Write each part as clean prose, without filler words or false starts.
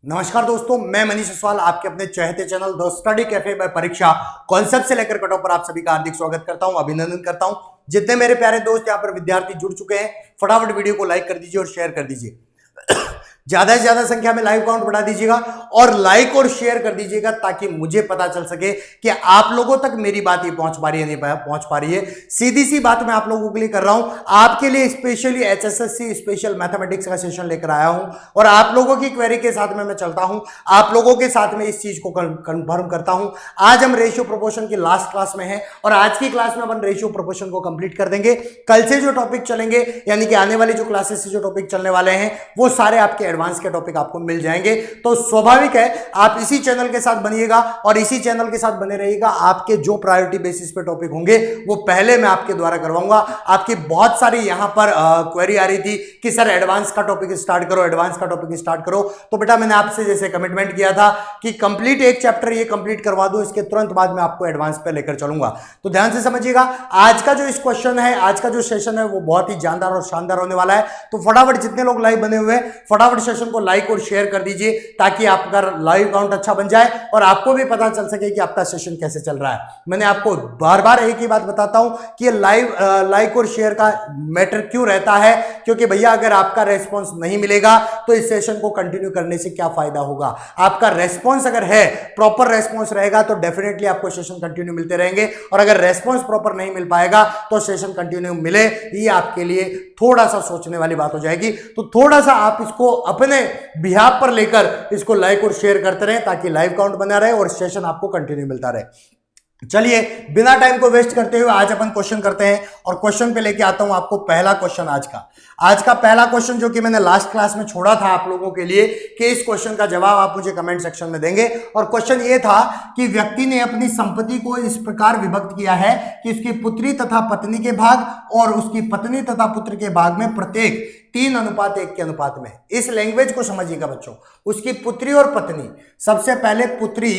नमस्कार दोस्तों, मैं मनीष ससवाल आपके अपने चहेते चैनल द स्टडी कैफे में परीक्षा कॉन्सेप्ट से लेकर कटऑफ पर आप सभी का हार्दिक स्वागत करता हूं, अभिनंदन करता हूं। जितने मेरे प्यारे दोस्त यहां पर विद्यार्थी जुड़ चुके हैं, फटाफट वीडियो को लाइक कर दीजिए और शेयर कर दीजिए। ज्यादा से ज्यादा संख्या में लाइव काउंट बढ़ा दीजिएगा और लाइक और शेयर कर दीजिएगा ताकि मुझे पता चल सके कि आप लोगों तक मेरी बात ही पहुंच पा रही है, नहीं पहुंच पा रही है। सीधी सी बात मैं आप लोगों के लिए कर रहा हूं, आपके लिए स्पेशली एचएसएससी स्पेशल मैथमेटिक्स का सेशन लेकर आया हूं और आप लोगों की क्वेरी के साथ में मैं चलता हूं, आप लोगों के साथ में इस चीज को कंफर्म करता हूं। आज हम रेशियो प्रोपोर्शन की लास्ट क्लास में हैं और आज की क्लास में अपन रेशियो प्रोपोर्शन को कंप्लीट कर देंगे। कल से जो टॉपिक चलेंगे यानी कि आने वाली जो क्लासेस से जो टॉपिक चलने वाले हैं वो सारे आपके एडवांस के टॉपिक आपको मिल जाएंगे। तो स्वाभाविक है आप इसी चैनल के साथ बनिएगा और इसी चैनल के साथ बने रहिएगा। आपके जो प्रायोरिटी बेसिस पे टॉपिक होंगे वो पहले मैं आपके द्वारा करवाऊंगा। आपकी बहुत सारी यहां पर क्वेरी आ रही थी कि सर एडवांस का टॉपिक स्टार्ट करो, एडवांस का टॉपिक स्टार्ट करो। तो बेटा मैंने आपसे जैसे कमिटमेंट किया था कि कंप्लीट एक चैप्टर ये कंप्लीट करवा दो, इसके तुरंत बाद में आपको एडवांस पे लेकर चलूंगा। तो ध्यान से समझिएगा, आज का जो इस क्वेश्चन है, आज का जो सेशन है वो बहुत ही जानदार और शानदार होने वाला है। तो फटाफट जितने लोग लाइव बने हुए हैं फटाफट सेशन को लाइक और शेयर कर दीजिए ताकि आपका लाइव काउंट अच्छा बन जाए और आपको भी पता चल सके कि आपका सेशन कैसे चल रहा है। मैंने आपको बार बार एक ही बात बताता हूं कि ये लाइक और शेयर का मैटर क्यों रहता है, क्योंकि भैया अगर आपका रेस्पॉन्स नहीं मिलेगा तो इस सेशन को कंटिन्यू करने से क्या फायदा होगा। आपका रेस्पॉन्स अगर है, प्रॉपर रेस्पॉन्स रहेगा तो डेफिनेटली आपको सेशन कंटिन्यू मिलते रहेंगे और अगर रेस्पॉन्स प्रॉपर नहीं मिल पाएगा तो सेशन कंटिन्यू मिले ये आपके लिए थोड़ा सा सोचने वाली बात हो जाएगी। तो थोड़ा सा आप इसको अपने बिहाफ पर लेकर इसको लाइक और शेयर करते रहें ताकि लाइव काउंट बना रहे और सेशन आपको कंटिन्यू मिलता रहे। चलिए बिना टाइम को वेस्ट करते हुए आज अपन क्वेश्चन करते हैं और क्वेश्चन पे लेके आता हूं आपको पहला क्वेश्चन। आज का पहला क्वेश्चन जो कि मैंने लास्ट क्लास में छोड़ा था आप लोगों के लिए कि इस क्वेश्चन का जवाब आप मुझे कमेंट सेक्शन में देंगे। और क्वेश्चन ये था कि व्यक्ति ने अपनी संपत्ति को इस प्रकार विभक्त किया है कि उसकी पुत्री तथा पत्नी के भाग और उसकी पत्नी तथा पुत्र के भाग में प्रत्येक 3:1 के अनुपात में। इस लैंग्वेज को समझिएगा बच्चों, उसकी पुत्री और पत्नी, सबसे पहले पुत्री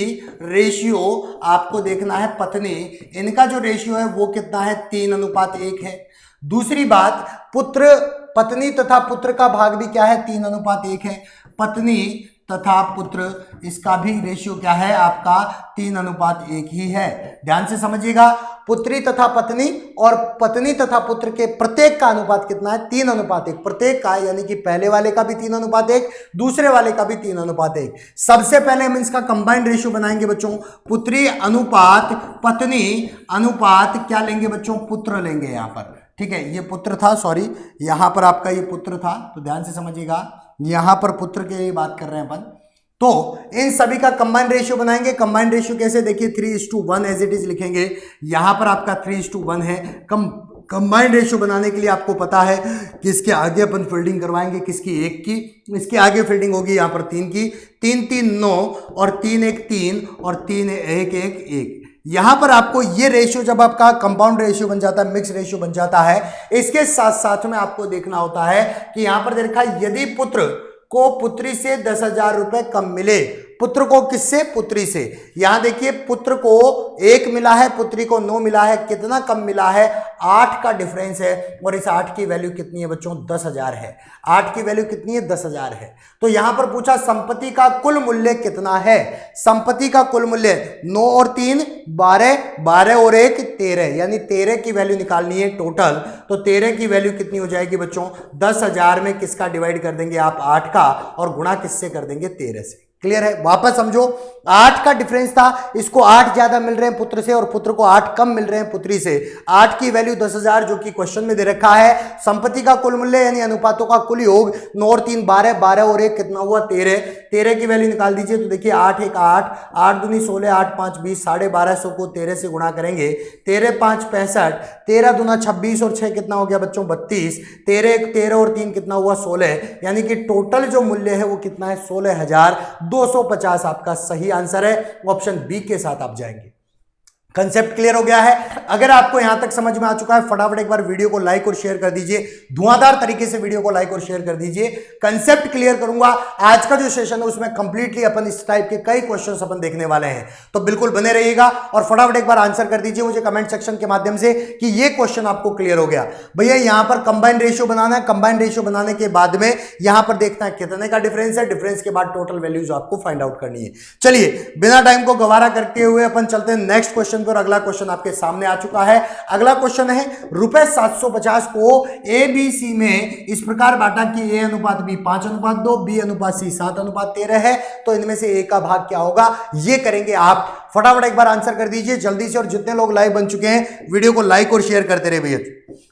रेशियो आपको देखना है, पत्नी इनका जो रेशियो है वो कितना है, 3:1 है। दूसरी बात, पुत्र पत्नी तथा पुत्र का भाग भी क्या है, 3:1 है। पत्नी तथा पुत्र इसका भी रेशियो क्या है आपका, 3:1 ही है। ध्यान से समझिएगा, पुत्री तथा पत्नी और पत्नी तथा पुत्र के प्रत्येक का अनुपात कितना है, 3:1। प्रत्येक का यानी कि पहले वाले का भी 3:1, दूसरे वाले का भी 3:1। सबसे पहले हम इसका कंबाइंड रेशियो बनाएंगे बच्चों, पुत्री अनुपात पत्नी अनुपात क्या लेंगे बच्चों, पुत्र लेंगे यहां पर। ठीक है, ये पुत्र था, सॉरी यहां पर आपका ये पुत्र था, तो ध्यान से समझिएगा यहां पर पुत्र के लिए बात कर रहे हैं अपन। तो इन सभी का कंबाइंड रेशियो बनाएंगे। कंबाइंड रेशियो कैसे, देखिए 3:1 एज इट इज लिखेंगे। यहां पर आपका 3:1 है। कंबाइंड रेशियो बनाने के लिए आपको पता है कि इसके आगे अपन फील्डिंग करवाएंगे किसकी, 1 की। इसके आगे फील्डिंग होगी यहां पर 3 की, 3-3 9 और 3-1 3 और 3-1 1 1। यहां पर आपको ये रेशियो जब आपका कंपाउंड रेशियो बन जाता है, मिक्स रेशियो बन जाता है, इसके साथ साथ में आपको देखना होता है कि यहां पर देखा यदि पुत्र को पुत्री से 10,000 रुपए कम मिले, पुत्र को किससे, पुत्री से। यहां देखिए पुत्र को 1 मिला है, पुत्री को 9 मिला है, कितना कम मिला है, 8 का डिफरेंस है और इस 8 की वैल्यू कितनी है बच्चों, 10,000 है। 8 की वैल्यू कितनी है, 10,000 है। तो यहां पर पूछा संपत्ति का कुल मूल्य कितना है, संपत्ति का कुल मूल्य 9 और 3 12, 12 और 1 13, यानी 13 की वैल्यू निकालनी है टोटल। तो 13 की वैल्यू कितनी हो जाएगी बच्चों, 10,000 में किसका डिवाइड कर देंगे आप, 8 का, और गुणा किससे कर देंगे, 13 से। क्लियर है, वापस समझो, 8 का डिफरेंस था, इसको 8 ज्यादा मिल रहे हैं पुत्र से और पुत्र को 8 कम मिल रहे हैं पुत्री से। 8 की वैल्यू 10,000 जो कि क्वेश्चन में दे रखा है। संपत्ति का कुल मूल्य यानी अनुपातों का कुल योग 9 और 3 12, 12 और 1 कितना हुआ, 13। 13 की वैल्यू निकाल दीजिए तो देखिए 8 1 8, 8 दूनी 16, 8 5 20, 1250 को 13 से गुणा करेंगे, 13 5 65, 13 दूना 26 और 6 कितना हो गया बच्चों, 32, 13 1 13 और 3 कितना हुआ, 16, यानी कि टोटल जो मूल्य है वो कितना है, 16,250 आपका सही आंसर है। ऑप्शन बी के साथ आप जाएंगे। कंसेप्ट क्लियर हो गया है? अगर आपको यहां तक समझ में आ चुका है, फटाफट एक बार वीडियो को लाइक और शेयर कर दीजिए, धुआंधार तरीके से वीडियो को लाइक और शेयर कर दीजिए। कंसेप्ट क्लियर करूंगा। आज का जो सेशन है उसमें कंप्लीटली अपन इस टाइप के कई क्वेश्चंस अपन देखने वाले हैं, तो बिल्कुल बने रहिएगा और फटाफट एक बार आंसर कर दीजिए मुझे कमेंट सेक्शन के माध्यम से कि ये क्वेश्चन आपको क्लियर हो गया। भैया यहां पर कंबाइंड रेशियो बनाना है, कंबाइंड रेशियो बनाने के बाद में यहां पर देखना है कितने का डिफरेंस है, डिफरेंस के बाद टोटल वैल्यूज आपको फाइंड आउट करनी है। चलिए बिना टाइम को गवारा करते हुए अपन चलते हैं नेक्स्ट क्वेश्चन पर। अगला क्वेश्चन आपके सामने आ चुका है। अगला क्वेश्चन है रुपए 750 को एबीसी में इस प्रकार बांटा कि ए अनुपात बी 5:2, बी अनुपात सी 7:13 है, तो इनमें से ए का भाग क्या होगा, ये करेंगे आप। फटाफट एक बार आंसर कर दीजिए जल्दी से, और जितने लोग लाइव बन चुके हैं वीडियो को लाइक और शेयर करते रहे भैया,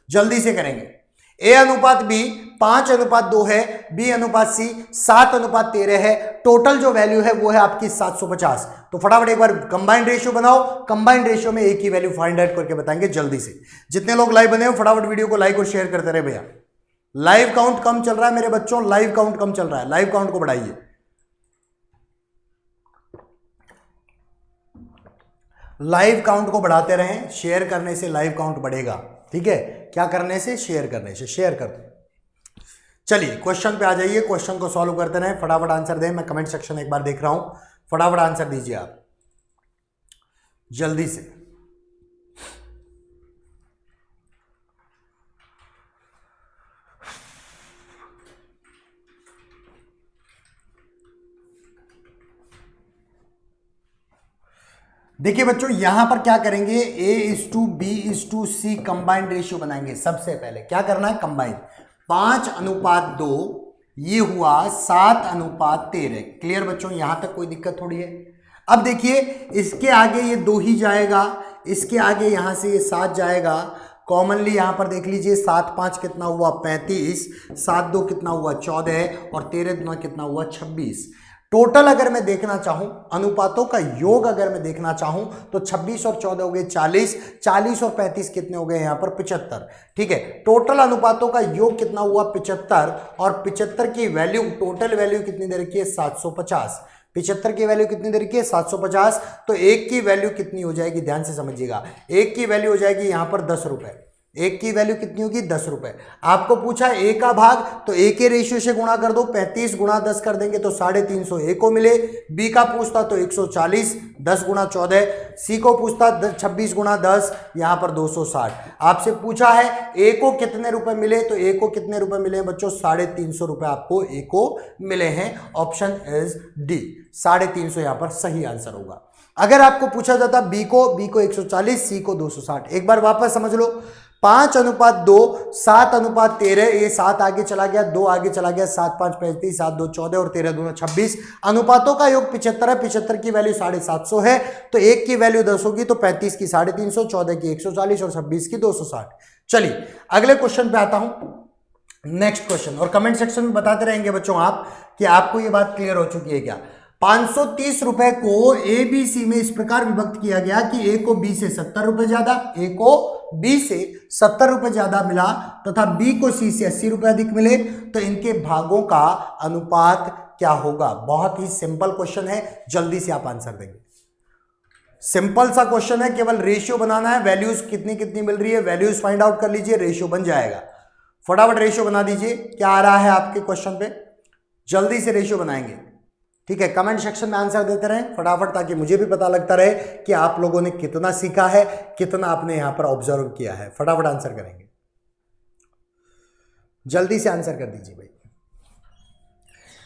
जल्दी से करेंगे। ए अनुपात बी 5:2 है, बी अनुपात सी 7:13 है, टोटल जो वैल्यू है वो है आपकी 750। तो फटाफट एक बार कंबाइंड रेशियो बनाओ, कंबाइंड रेशियो में एक ही वैल्यू फाइंड आउट करके बताएंगे जल्दी से। जितने लोग लाइव बने हो फटाफट वीडियो को लाइक और शेयर करते रहे भैया। लाइव काउंट कम चल रहा है मेरे बच्चों, लाइव काउंट कम चल रहा है, लाइव काउंट को बढ़ाइए। लाइव काउंट को बढ़ाते रहें, शेयर करने से लाइव काउंट बढ़ेगा, ठीक है? क्या करने से? शेयर करने से। शेयर कर दो। चलिए क्वेश्चन पे आ जाइए, क्वेश्चन को सॉल्व करते रहें, फटाफट आंसर दें। मैं कमेंट सेक्शन एक बार देख रहा हूं, फटाफट आंसर दीजिए आप जल्दी से। देखिए बच्चों यहां पर क्या करेंगे, A:B:C कंबाइंड रेशियो बनाएंगे। सबसे पहले क्या करना है, कंबाइंड। 5:2 ये हुआ 7:13। क्लियर बच्चों, यहां तक कोई दिक्कत थोड़ी है। अब देखिए इसके आगे ये 2 ही जाएगा, इसके आगे यहां से ये 7 जाएगा, कॉमनली यहां पर देख लीजिए 7×5 कितना हुआ 35, 7×2 कितना हुआ 14 और 13×2 कितना हुआ 26। टोटल अगर मैं देखना चाहूं, अनुपातों का योग अगर मैं देखना चाहूं तो 26 और 14 हो गए 40, 40 और 35 कितने हो गए यहां पर 75। ठीक है, टोटल अनुपातों का योग कितना हुआ 75, और 75 की वैल्यू, टोटल वैल्यू कितनी दे रखी है 750। 75 की वैल्यू कितनी दे रखी है 750, तो एक की वैल्यू कितनी हो जाएगी, ध्यान से समझिएगा, एक की वैल्यू हो जाएगी यहां पर 10 रुपए। एक की वैल्यू कितनी होगी 10 रुपए। आपको पूछा ए का भाग, तो ए के रेशियो से गुणा कर दो, 35 × 10 कर देंगे तो 350 ए को मिले। बी का पूछता तो 140, 10 × 14। सी को पूछता 26 × 10, यहां पर 260। आपसे पूछा है ए को कितने रुपए मिले, तो ए को कितने रुपए मिले बच्चों, 350 रुपए आपको ए को मिले हैं। ऑप्शन इज डी, 350 यहां पर सही आंसर होगा। अगर आपको पूछा जाता बी को 140, सी को 260। एक बार वापस समझ लो, 5:2, 7:13, ये 7 आगे चला गया, 2 आगे चला गया, 7×5 35, 7×2 14 और 13×2 26। अनुपातों का योग 75 है, 75 की वैल्यू 750 है, तो एक की वैल्यू 10 होगी, तो 35 की 350, 14 की 140 और 26 की 260। चलिए अगले क्वेश्चन पे आता हूं, नेक्स्ट क्वेश्चन, और कमेंट सेक्शन में बताते रहेंगे बच्चों आप कि आपको ये बात क्लियर हो चुकी है क्या। 530 रुपए को ए बी सी में इस प्रकार विभक्त किया गया कि ए को बी से 70 रुपए ज्यादा, ए को बी से 70 रुपए ज्यादा मिला तथा बी को सी से 80 रुपए अधिक मिले, तो इनके भागों का अनुपात क्या होगा। बहुत ही सिंपल क्वेश्चन है, जल्दी से आप आंसर देंगे। सिंपल सा क्वेश्चन है, केवल रेशियो बनाना है, वैल्यूज कितनी कितनी मिल रही है वैल्यूज फाइंड आउट कर लीजिए, रेशियो बन जाएगा। फटाफट रेशियो बना दीजिए, क्या आ रहा है आपके क्वेश्चन पे, जल्दी से रेशियो बनाएंगे। ठीक है, कमेंट सेक्शन में आंसर देते रहें फटाफट, ताकि मुझे भी पता लगता रहे कि आप लोगों ने कितना सीखा है, कितना आपने यहां पर ऑब्जर्व किया है। फटाफट आंसर करेंगे, जल्दी से आंसर कर दीजिए भाई।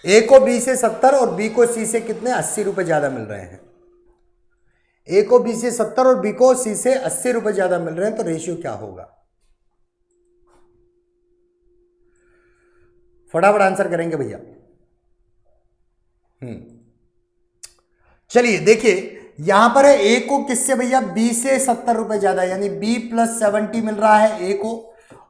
ए को बी से 70 और बी को सी से कितने 80 रुपए ज्यादा मिल रहे हैं। ए को बी से 70 और बी को सी से 80 रुपए ज्यादा मिल रहे हैं, तो रेशियो क्या होगा। फटाफट आंसर करेंगे भैया। चलिए देखिए यहां पर है, ए को किससे भैया, बी से 70 रुपए ज्यादा, यानी बी प्लस 70 मिल रहा है ए को,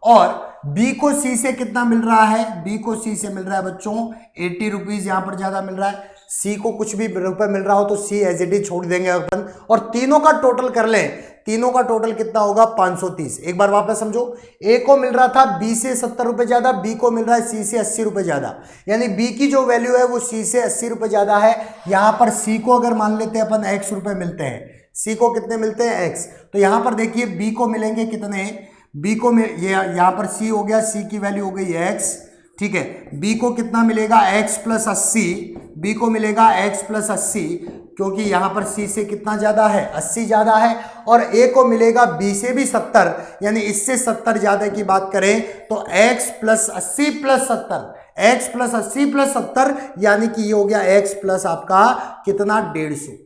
और बी को सी से कितना मिल रहा है, बी को सी से मिल रहा है बच्चों 80 रुपीज यहां पर ज्यादा मिल रहा है। सी को कुछ भी रुपए मिल रहा हो तो सी एज इट इज छोड़ देंगे अपन, और तीनों का टोटल कर लें, तीनों का टोटल कितना होगा 530। एक बार वापस समझो, ए को मिल रहा था बी से 70 रुपए ज्यादा, बी को मिल रहा है सी से 80 रुपए ज्यादा, यानी बी की जो वैल्यू है वो सी से 80 रुपए ज्यादा है। यहां पर सी को अगर मान लेते हैं अपन x रुपए मिलते हैं, सी को कितने मिलते हैं एक्स। तो यहां पर देखिए बी को मिलेंगे कितने, बी को ये यहां पर सी हो गया, सी की वैल्यू हो गई एक्स, ठीक है। बी को कितना मिलेगा एक्स प्लस 80, बी को मिलेगा एक्स प्लस 80 क्योंकि यहां पर सी से कितना ज्यादा है 80 ज्यादा है, और ए को मिलेगा बी से भी 70, यानी इससे 70 ज्यादा की बात करें तो x plus 80 plus 70, x plus 80 plus 70 यानी कि ये हो गया एक्स प्लस आपका कितना 150,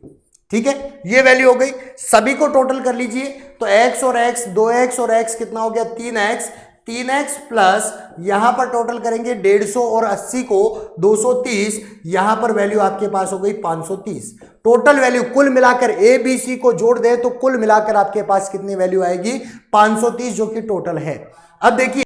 ठीक है। ये वैल्यू हो गई, सभी को टोटल कर लीजिए तो x और x 2x और x कितना हो गया 3x, 3x प्लस यहां पर टोटल करेंगे 150 और 80 को 230, यहां पर वैल्यू आपके पास हो गई 530। टोटल वैल्यू कुल मिलाकर ए बी सी को जोड़ दे तो कुल मिलाकर आपके पास कितनी वैल्यू आएगी 530, जो कि टोटल है। अब देखिए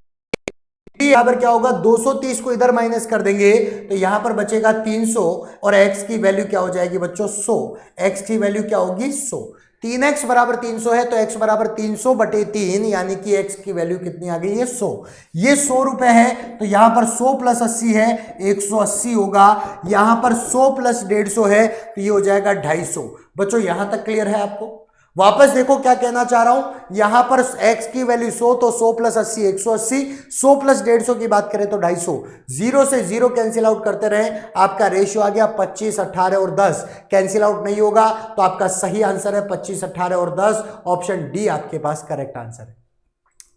यहां पर क्या होगा 230 को इधर माइनस कर देंगे तो यहां पर बचेगा 300 और x की वैल्यू क्या हो जाएगी बच्चों 100, x की वैल्यू क्या होगी 100। 3x बराबर 300 है तो x बराबर 300 बटे 3 यानी कि x की वैल्यू कितनी आ गई है 100। ये 100 रुपए है तो यहां पर 100 प्लस 80 है 180 होगा, यहां पर 100 प्लस 150 है तो ये हो जाएगा 250। बच्चों यहां तक क्लियर है आपको। वापस देखो क्या कहना चाह रहा हूं, यहां पर x की वैल्यू 100 तो 100 प्लस 80 180, 100 प्लस 150 की बात करें तो 250, जीरो से जीरो कैंसिल आउट करते रहे, आपका रेशियो आ गया 25 18 और 10, कैंसिल आउट नहीं होगा तो आपका सही आंसर है 25 18 और 10, ऑप्शन डी आपके पास करेक्ट आंसर है।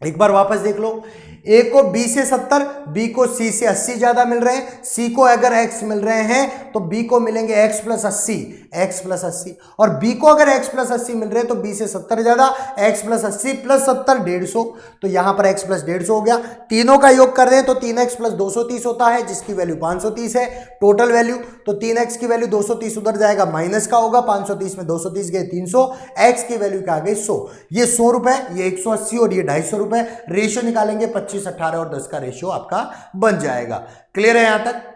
एक बार वापस देख लो, ए को बी से 70, बी को सी से 80 ज्यादा मिल रहे हैं, सी को अगर एक्स मिल रहे हैं तो बी को मिलेंगे एक्स प्लस 80, एक्स प्लस 80, और बी को अगर एक्स प्लस 80 मिल रहे हैं तो बी से 70 ज्यादा, एक्स प्लस 80 प्लस 70 150, तो यहां पर एक्स प्लस 150 हो गया। तीनों का योग कर रहे हैं तो 3x प्लस 230 होता है जिसकी वैल्यू 530 है टोटल वैल्यू, तो 3x की वैल्यू 230 उधर जाएगा माइनस का होगा, 530 में 230 गए 300, x की वैल्यू क्या आ गई 100, ये 100 रुपए, ये 180 और ये 250 रुपए, रेशियो निकालेंगे 25 18 और 10 का रेशियो आपका बन जाएगा। क्लियर है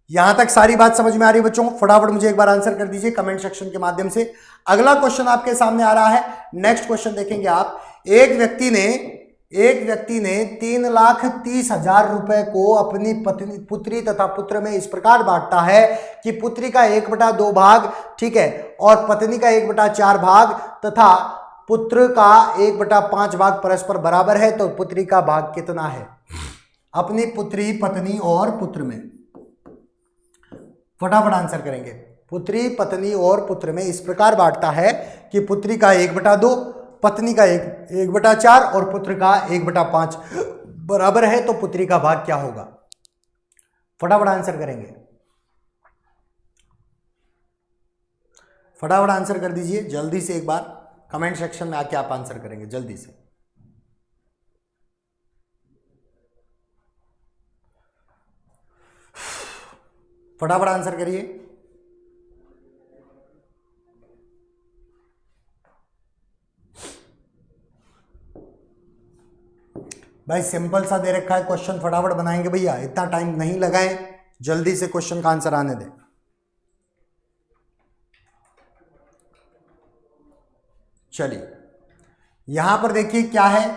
यहां तक सारी बात समझ में आ रही है बच्चों? फटाफट मुझे एक बार आंसर कर दीजिए कमेंट सेक्शन के माध्यम से। अगला क्वेश्चन आपके सामने आ रहा है, नेक्स्ट क्वेश्चन देखेंगे आप। एक व्यक्ति ने 3,30,000 रुपए को अपनी पुत्री तथा पुत्र में इस प्रकार बांटता है कि पुत्री का 1/2 भाग, ठीक है, और पत्नी का 1/4 भाग तथा पुत्र का 1/5 भाग परस्पर बराबर है, तो पुत्री का भाग कितना है? अपनी पुत्री पत्नी और पुत्र में फटाफट आंसर करेंगे। पुत्री पत्नी और पुत्र में इस प्रकार बांटता है कि पुत्री का 1/2, पत्नी का 1/4 और पुत्र का 1/5 बराबर है, तो पुत्री का भाग क्या होगा? फटाफट आंसर करेंगे, फटाफट आंसर कर दीजिए जल्दी से। एक बार कमेंट सेक्शन में आके आप आंसर करेंगे जल्दी से। फटाफट आंसर करिए। भाई सिंपल सा दे रखा है क्वेश्चन, फटाफट बनाएंगे भैया, इतना टाइम नहीं लगाएं, जल्दी से क्वेश्चन का आंसर आने दें। चलिए यहां पर देखिए क्या है,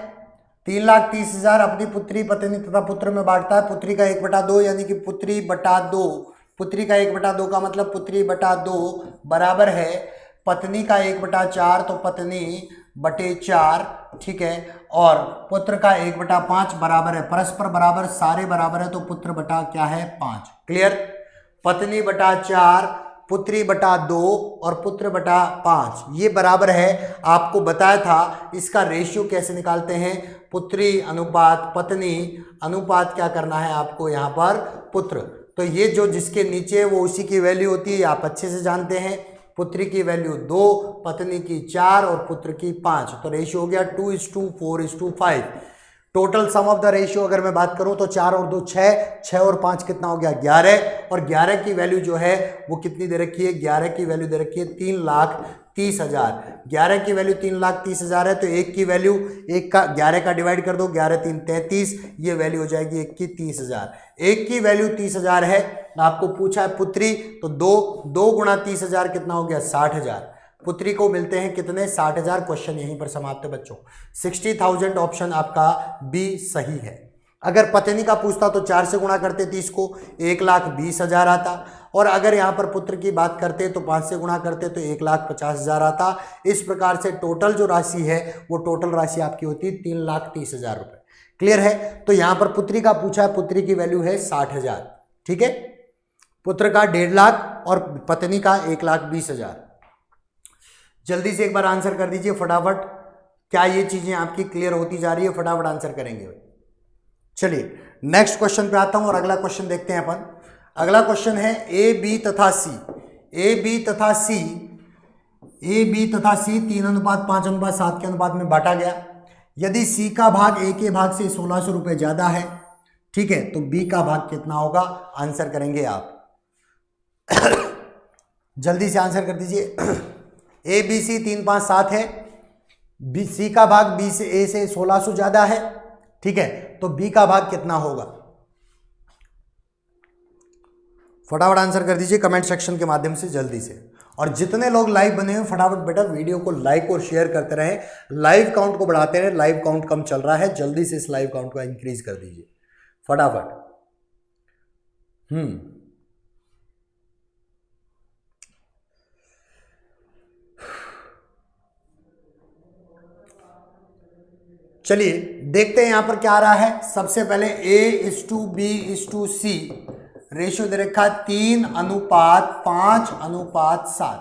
3,30,000 अपनी पुत्री पत्नी तथा पुत्र में बांटता है। पुत्री का 1/2 यानी कि पुत्री बटा 2, पुत्री का 1/2 का मतलब पुत्री बटा 2 बराबर है पत्नी का 1/4, तो पत्नी बटे 4, ठीक है, और पुत्र का 1/5 बराबर है, परस्पर बराबर सारे बराबर है, तो पुत्र बटा क्या है 5। क्लियर? पत्नी बटा 4, पुत्री बटा 2 और पुत्र बटा 5 ये बराबर है। आपको बताया था इसका रेशियो कैसे निकालते हैं, पुत्री अनुपात पत्नी अनुपात क्या करना है आपको यहाँ पर पुत्र। तो ये जो जिसके नीचे वो उसी की वैल्यू होती है, आप अच्छे से जानते हैं। पुत्री की वैल्यू 2, पत्नी की 4 और पुत्र की 5, तो रेशियो हो गया 2:4:5। Total sum of the ratio अगर मैं बात करूं तो 4 और 2 6, 6 और 5 कितना हो गया 11, और 11 की वैल्यू जो है वो कितनी दे रखी है, 11 की वैल्यू दे रखी है 3,30,000। 11 की वैल्यू 3,30,000 है, तो एक की वैल्यू 11 का डिवाइड कर दो, 11×3 33, ये वैल्यू हो जाएगी 1 की 30,000। एक की वैल्यू 30,000 है, आपको पूछा है पुत्री, तो 2 गुणा 30,000 कितना हो गया 60,000। पुत्री को मिलते हैं कितने 60,000। क्वेश्चन यहीं पर समाप्त है बच्चों। 60,000 ऑप्शन आपका बी सही है। अगर पत्नी का पूछता तो 4 से गुणा करते 30 को, 1,20,000 आता, और अगर यहाँ पर पुत्र की बात करते तो 5 से गुणा करते तो 1,50,000 आता। इस प्रकार से टोटल जो राशि है वो टोटल राशि आपकी होती है 3,30,000 रुपए। क्लियर है। तो यहाँ पर पुत्री का पूछा है, पुत्री की वैल्यू है 60,000। ठीक है, पुत्र का 1.5 लाख और पत्नी का 1,20,000। जल्दी से एक बार आंसर कर दीजिए फटाफट। क्या ये चीजें आपकी क्लियर होती जा रही है? फटाफट आंसर करेंगे। चलिए नेक्स्ट क्वेश्चन पे आता हूं और अगला क्वेश्चन देखते हैं अपन। अगला क्वेश्चन है ए बी तथा सी। ए बी तथा सी 3:5:7 के अनुपात में बांटा गया। यदि सी का भाग ए के भाग से 1600 रुपए ज्यादा है, ठीक है, तो बी का भाग कितना होगा? आंसर करेंगे आप। जल्दी से आंसर कर दीजिए। ए बी सी 3:5:7 है, बी सी का भाग बी से ए से 1600 ज्यादा है, ठीक है, तो बी का भाग कितना होगा? फटाफट आंसर कर दीजिए कमेंट सेक्शन के माध्यम से जल्दी से। और जितने लोग लाइव बने हैं फटाफट बेटा वीडियो को लाइक और शेयर करते रहें, लाइव काउंट को बढ़ाते रहें। लाइव काउंट कम चल रहा है, जल्दी से इस लाइव काउंट को इंक्रीज कर दीजिए फटाफट। चलिए देखते हैं यहां पर क्या आ रहा है। सबसे पहले A:B:C रेशियो दे रखा 3:5:7।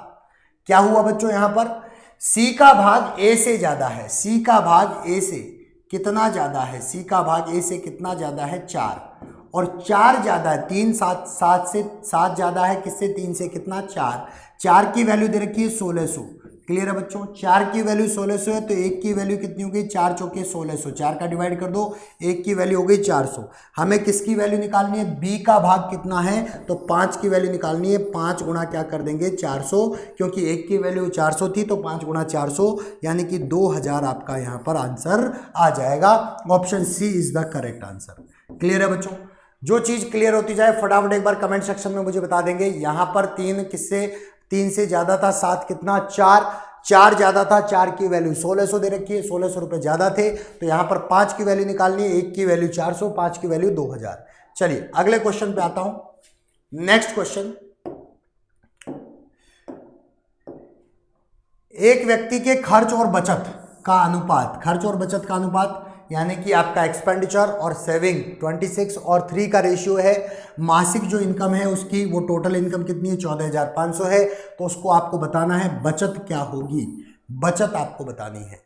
क्या हुआ बच्चों? यहां पर C का भाग A से ज्यादा है। C का भाग A से कितना ज्यादा है? C का भाग A से कितना ज्यादा है? 4। और 4 ज्यादा है 3, 7 से 7 ज्यादा है किससे? 3 से कितना? 4। 4 की वैल्यू दे रखी है 1600। क्लियर है बच्चों? 4 की वैल्यू 1600 है तो 1 की वैल्यू कितनी हो गई? 4 चौके 1600। 4 का डिवाइड कर दो, 1 की वैल्यू हो गई 400। हमें किसकी वैल्यू निकालनी है? बी का भाग कितना है? तो 5 की वैल्यू निकालनी है। 5 गुणा क्या कर देंगे? 400, क्योंकि 1 की वैल्यू 400 थी तो 5 गुणा 400 यानी कि 2000 आपका यहाँ पर आंसर आ जाएगा। Option C is the correct answer. Clear है बच्चों? जो चीज क्लियर होती जाए फटाफट एक बार कमेंट सेक्शन में मुझे बता देंगे। यहां पर 3 किससे? 3 से ज्यादा था, 7 कितना? 4। 4 ज्यादा था, 4 की वैल्यू 1600 दे रखी है, 1600 रुपए ज्यादा थे तो यहां पर 5 की वैल्यू निकालनी है। 1 की वैल्यू 400, 5 की वैल्यू 2000। चलिए अगले क्वेश्चन पे आता हूं। नेक्स्ट क्वेश्चन, एक व्यक्ति के खर्च और बचत का अनुपात, खर्च और बचत का अनुपात यानी कि आपका एक्सपेंडिचर और सेविंग 26 और 3 का रेशियो है। मासिक जो इनकम है उसकी, वो टोटल इनकम कितनी है? 14,500 है। तो उसको आपको बताना है बचत क्या होगी। बचत आपको बतानी है,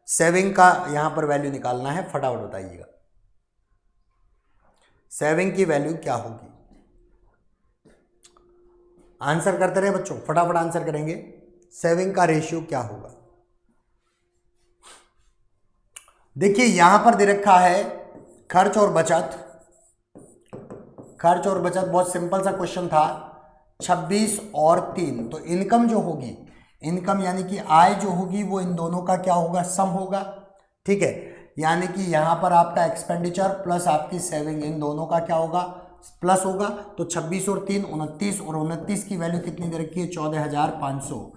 सेविंग का यहां पर वैल्यू निकालना है। फटाफट बताइएगा सेविंग की वैल्यू क्या होगी। आंसर करते रहे बच्चों, फटाफट आंसर करेंगे। सेविंग का रेशियो क्या होगा? देखिए यहां पर दे रखा है खर्च और बचत। खर्च और बचत बहुत सिंपल सा क्वेश्चन था। 26 और 3, तो इनकम जो होगी, इनकम यानी कि आय जो होगी वो इन दोनों का क्या होगा? सम होगा। ठीक है, यानी कि यहां पर आपका एक्सपेंडिचर प्लस आपकी सेविंग, इन दोनों का क्या होगा? प्लस होगा। तो 26 और 3 29, और 29 की वैल्यू कितनी दे रखी है? 14,500।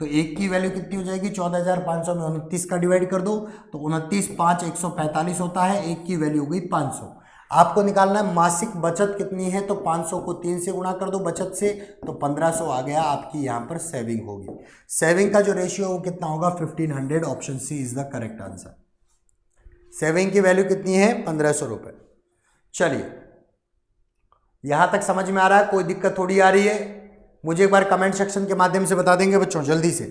तो 1 की वैल्यू कितनी हो जाएगी? 14,500 में 29 का डिवाइड कर दो तो 29 5 145 होता है। 1 की वैल्यू हो गई 500। आपको निकालना है मासिक बचत कितनी है, तो 500 को 3 से गुणा कर दो बचत से, तो 1500 आ गया आपकी यहाँ पर सेविंग होगी। सेविंग का जो रेशियो वो कितना होगा? 1500। Option C is the correct answer. Saving की वैल्यू कितनी है? 1500 रुपए। चलिए यहां तक समझ में आ रहा है? कोई दिक्कत थोड़ी आ रही है? मुझे एक बार कमेंट सेक्शन के माध्यम से बता देंगे बच्चों जल्दी से।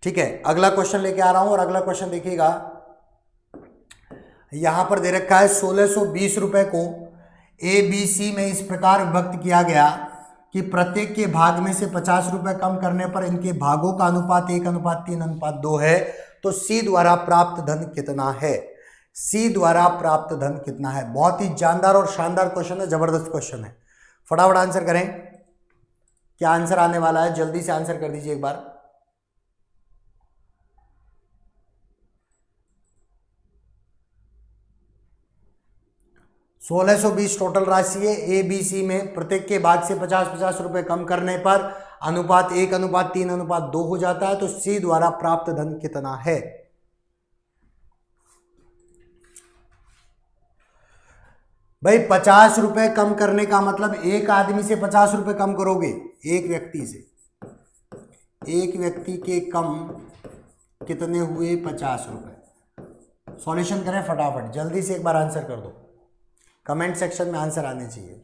ठीक है, अगला क्वेश्चन लेके आ रहा हूं और अगला क्वेश्चन देखिएगा। यहां पर दे रखा है 1620 रुपए को ABC में इस प्रकार विभक्त किया गया कि प्रत्येक के भाग में से 50 रुपए कम करने पर इनके भागों का अनुपात 1:3:2 है। तो C द्वारा प्राप्त धन कितना है? C द्वारा प्राप्त धन कितना है? बहुत ही जानदार और शानदार क्वेश्चन है, जबरदस्त क्वेश्चन है। फटाफट आंसर करें। क्या आंसर आने वाला है? जल्दी से आंसर कर दीजिए एक बार। $1620 टोटल राशि है। ABC में प्रत्येक के भाग से 50-50 रुपए कम करने पर अनुपात 1:3:2 हो जाता है। तो C द्वारा प्राप्त धन कितना है? भाई 50 रुपए कम करने का मतलब एक आदमी से 50 रुपए कम करोगे, एक व्यक्ति से, एक व्यक्ति के कम कितने हुए? 50 रुपए। सॉल्यूशन करें फटाफट, जल्दी से एक बार आंसर कर दो, कमेंट सेक्शन में आंसर आने चाहिए।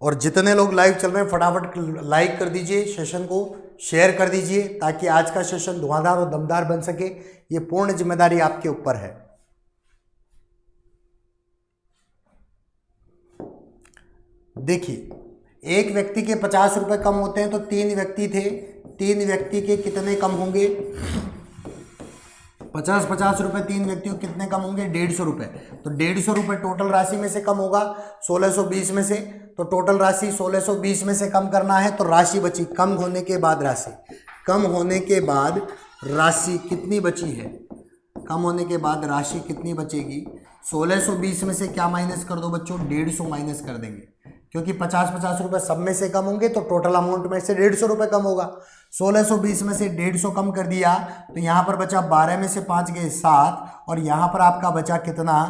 और जितने लोग लाइव चल रहे हैं फटाफट लाइक कर दीजिए, सेशन को शेयर कर दीजिए, ताकि आज का सेशन धुआंधार और दमदार बन सके। ये पूर्ण जिम्मेदारी आपके ऊपर है। देखिए, एक व्यक्ति के 50 रुपए कम होते हैं तो 3 व्यक्ति थे, 3 व्यक्ति के कितने कम होंगे? 50 रुपए 3 व्यक्तियों कितने कम होंगे? 150 रुपए। तो 150 रुपए टोटल राशि में से कम होगा 1620 में से, तो टोटल राशि 1620 में से कम करना है, तो राशि बची, कम होने के बाद राशि, कम होने के बाद राशि कितनी बची है? कम होने के बाद राशि कितनी बचेगी? 1620 में से क्या माइनस कर दो बच्चों? 150 माइनस कर देंगे, क्योंकि 50 रुपए सब में से कम होंगे तो टोटल अमाउंट में से 150 रुपए कम होगा। 1620 में से 150 कम कर दिया तो यहाँ पर बचा 12 में से 5 गए 7, और यहाँ पर आपका बचा कितना?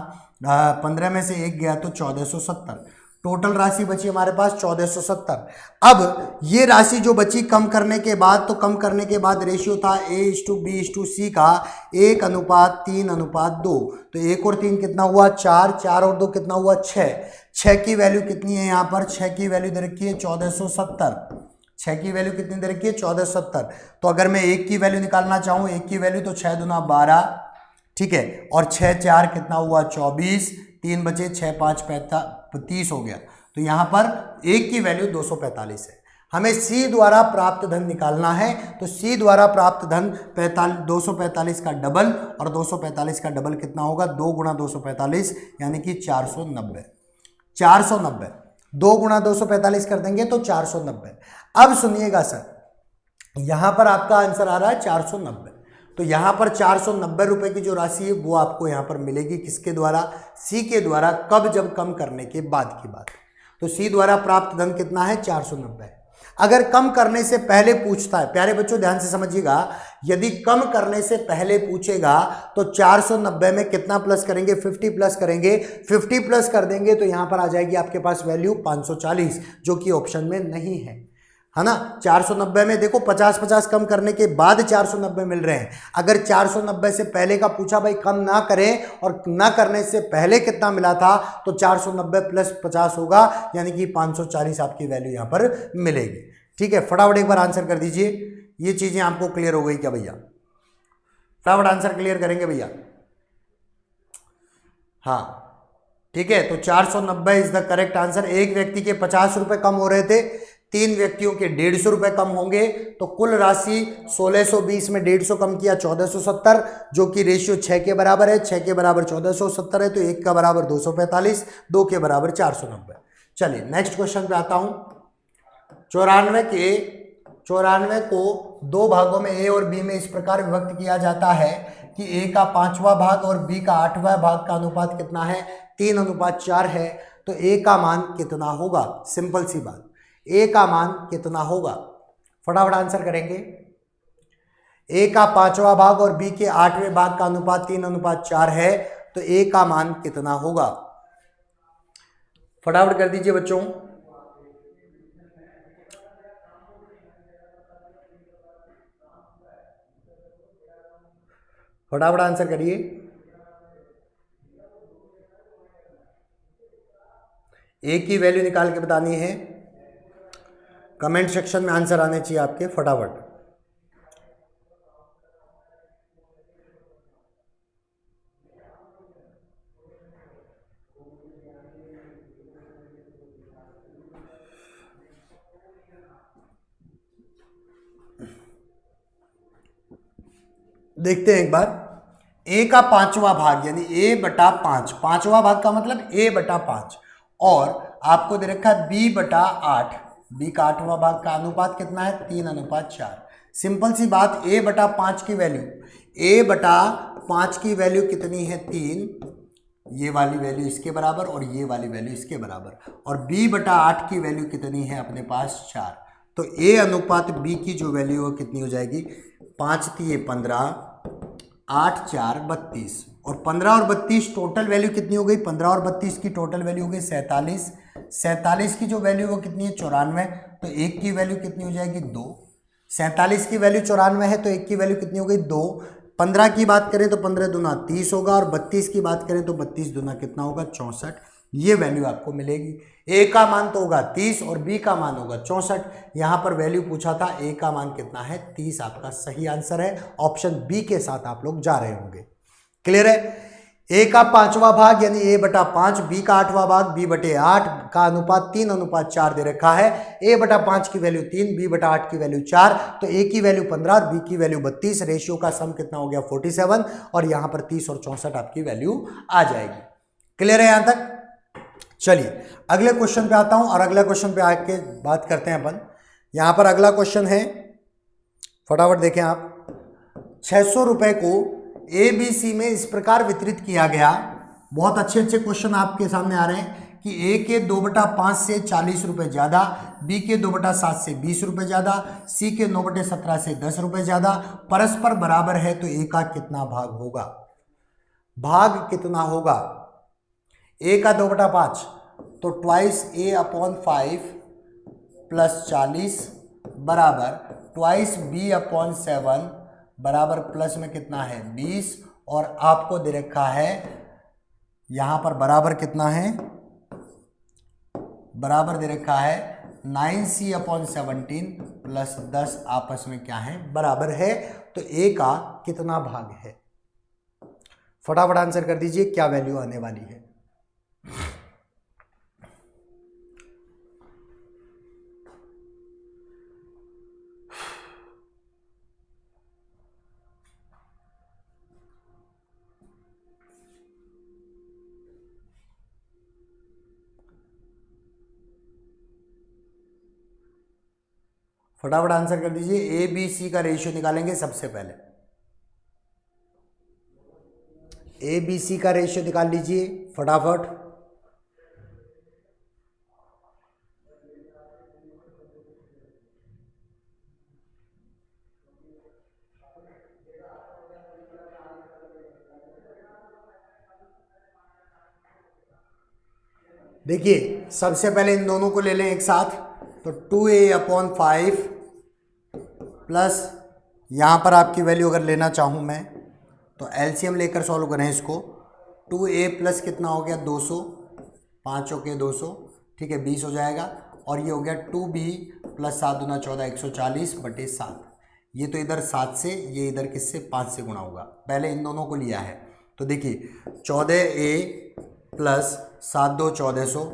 15 में से 1 गया तो 1470। टोटल राशि बची हमारे पास 1470। अब ये राशि जो बची कम करने के बाद, तो कम करने के बाद रेशियो था A/B/C का 1:3:2, तो 1 और 3 कितना हुआ? 4, 4 और 2 कितना हुआ? 6। 6 की वैल्यू कितनी है यहाँ पर? 6 की वैल्यू दे रखी है 1470। 6 की वैल्यू कितनी दे रखी है? 1470। तो अगर मैं 1 की वैल्यू निकालना चाहूँ, 1 की वैल्यू, तो 6 दूना 12, ठीक है, और 6 4 कितना हुआ? 24, 3 बचे, 6 5 30 हो गया। तो यहाँ पर 1 की वैल्यू 245 है। हमें C द्वारा प्राप्त धन निकालना है, तो C द्वारा प्राप्त धन 245 का डबल, और 245 का डबल कितना होगा? 2 गुणा 245 यानी कि 490। 490 2 गुणा 245 कर देंगे तो 490। अब सुनिएगा सर, यहां पर आपका आंसर आ रहा है 490, तो यहां पर 490 रुपए की जो राशि है वो आपको यहां पर मिलेगी, किसके द्वारा? सी के द्वारा। कब? जब कम करने के बाद की बात। तो सी द्वारा प्राप्त धन कितना है? 490। अगर कम करने से पहले पूछता है, प्यारे बच्चों ध्यान से समझिएगा, यदि कम करने से पहले पूछेगा तो 490 में कितना प्लस करेंगे? 50 प्लस करेंगे। 50 प्लस कर देंगे तो यहां पर आ जाएगी आपके पास वैल्यू 540, जो कि ऑप्शन में नहीं है ना। 490 में देखो 50 कम करने के बाद 490 मिल रहे हैं। अगर 490 से पहले का पूछा भाई कम ना करें और ना करने से पहले कितना मिला था, तो 490 प्लस 50 होगा, यानी कि 540 आपकी वैल्यू यहां पर मिलेगी। ठीक है, फटाफट एक बार आंसर कर दीजिए। ये चीजें आपको क्लियर हो गई क्या भैया? फटाफट आंसर क्लियर करेंगे भैया? हाँ, ठीक है, तो 490 इज द करेक्ट आंसर। एक व्यक्ति के 50 रुपए कम हो रहे थे, 3 व्यक्तियों के 150 रुपए कम होंगे, तो कुल राशि 1620 में 150 कम किया 1470, जो कि रेशियो 6 के बराबर है। 6 के बराबर 1470 है, तो 1 का बराबर 245, 2 के बराबर 490। चलिए नेक्स्ट क्वेश्चन पे आता हूं। 94 को 2 भागों में ए और बी में इस प्रकार विभक्त किया जाता है कि ए का 5वां भाग और बी का 8वां भाग का अनुपात कितना है? 3:4 है। तो ए का मान कितना होगा? सिंपल सी बात, ए का मान कितना होगा? फटाफट आंसर करेंगे। ए का 5वां भाग और बी के 8वें भाग का अनुपात 3:4 है, तो ए का मान कितना होगा? फटाफट कर दीजिए बच्चों। फटाफट आंसर करिए। ए की वैल्यू निकाल के बतानी है। कमेंट सेक्शन में आंसर आने चाहिए आपके, फटाफट। देखते हैं एक बार। ए का 5वां भाग यानी ए बटा 5, 5वां भाग का मतलब ए बटा 5, और आपको दे रखा है बी बटा 8, बी का 8वां भाग का अनुपात कितना है? 3:4। सिंपल सी बात, ए बटा 5 की वैल्यू, ए बटा 5 की वैल्यू कितनी है? 3, ये वाली वैल्यू इसके बराबर और ये वाली वैल्यू इसके बराबर, और बी बटा 8 की वैल्यू कितनी है अपने पास? 4। तो ए अनुपात बी की जो वैल्यू है कितनी हो जाएगी? 5 3 15, 8 4 32 और 15 और 32 टोटल वैल्यू कितनी हो गई? 15 और 32 की टोटल वैल्यू हो गई 47। 47 की जो वैल्यू वो कितनी है? 94। तो एक की वैल्यू कितनी हो जाएगी? 2। 47 की वैल्यू 94 है तो एक की वैल्यू कितनी हो गई? 2। 15 की बात करें तो 15 दूना 30 होगा और 32 की बात करें तो 32 दूना कितना होगा? 64। ये वैल्यू आपको मिलेगी। ए का मान तो होगा 30 और बी का मान होगा 64। यहां पर वैल्यू पूछा था, ए का मान कितना है? 30 आपका सही आंसर है। ऑप्शन बी के साथ आप लोग जा रहे होंगे। क्लियर है? ए का 5वां भाग यानी ए बटा 5, बी का 8वां भाग बी बटे 8 का अनुपात 3:4 दे रखा है। ए बटा 5 की वैल्यू 3, बी बटा 8 की वैल्यू 4, तो ए की वैल्यू 15 और बी की वैल्यू 32। रेशियो का सम कितना हो गया? 47 और यहां पर 30 और 64 आपकी वैल्यू आ जाएगी। क्लियर है यहां तक? चलिए अगले क्वेश्चन पे आता हूं और अगले क्वेश्चन पे आके बात करते हैं अपन। यहां पर अगला क्वेश्चन है, फटाफट देखें आप। 600 रुपए को ABC में इस प्रकार वितरित किया गया। बहुत अच्छे अच्छे क्वेश्चन आपके सामने आ रहे हैं कि ए के 2/5 से 40 रुपए ज्यादा, बी के 2/7 से 20 रुपए ज्यादा, सी के 9/17 से 10 रुपए ज्यादा, परस्पर बराबर है तो ए का कितना भाग होगा? भाग कितना होगा? ए का 2/5 तो ट्वाइस ए अपॉन 5 प्लस 40 बराबर ट्वाइस बी अपॉन 7 बराबर प्लस में कितना है? 20 और आपको दे रखा है यहां पर बराबर कितना है? बराबर दे रखा है 9c अपॉन 17 प्लस 10 आपस में क्या है? बराबर है। तो ए का कितना भाग है? फटाफट आंसर कर दीजिए, क्या वैल्यू आने वाली है? फटाफट आंसर कर दीजिए। ए बी सी का रेशियो निकालेंगे सबसे पहले। ए बी सी का रेशियो निकाल लीजिए फटाफट। देखिए सबसे पहले इन दोनों को ले लें एक साथ, तो 2a अपॉन 5 प्लस यहाँ पर आपकी वैल्यू अगर लेना चाहूँ मैं तो एलसीएम लेकर सॉल्व करें इसको। 2a प्लस कितना हो गया? 200, 5 के 200, ठीक है 20 हो जाएगा। और ये हो गया 2b प्लस 7 दूना 14, 140/7। ये तो इधर 7 से, ये इधर किससे? 5 से गुणा होगा। पहले इन दोनों को लिया है तो देखिए 14a प्लस 7 2 1400,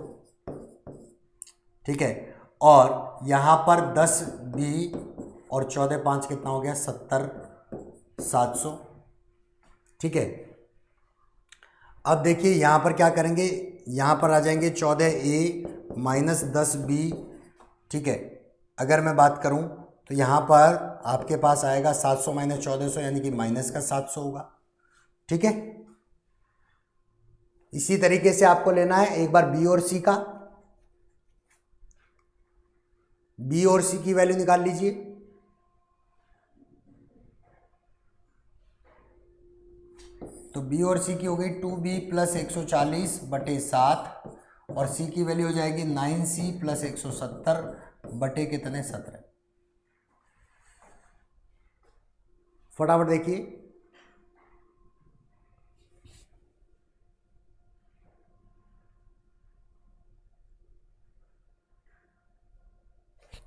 ठीक है। और यहाँ पर 10b और 14 5 कितना हो गया? 70 700, ठीक है। अब देखिए यहाँ पर क्या करेंगे? यहाँ पर आ जाएंगे 14a माइनस 10b, ठीक है। अगर मैं बात करूँ तो यहाँ पर आपके पास आएगा 700 माइनस 1400 यानी कि माइनस का 700 होगा, ठीक है। इसी तरीके से आपको लेना है एक बार बी और सी का। बी और सी की वैल्यू निकाल लीजिए। तो बी और सी की हो गई 2b प्लस 140/7 और सी की वैल्यू हो जाएगी 9c प्लस 170 बटे कितने? 17। फटाफट देखिए।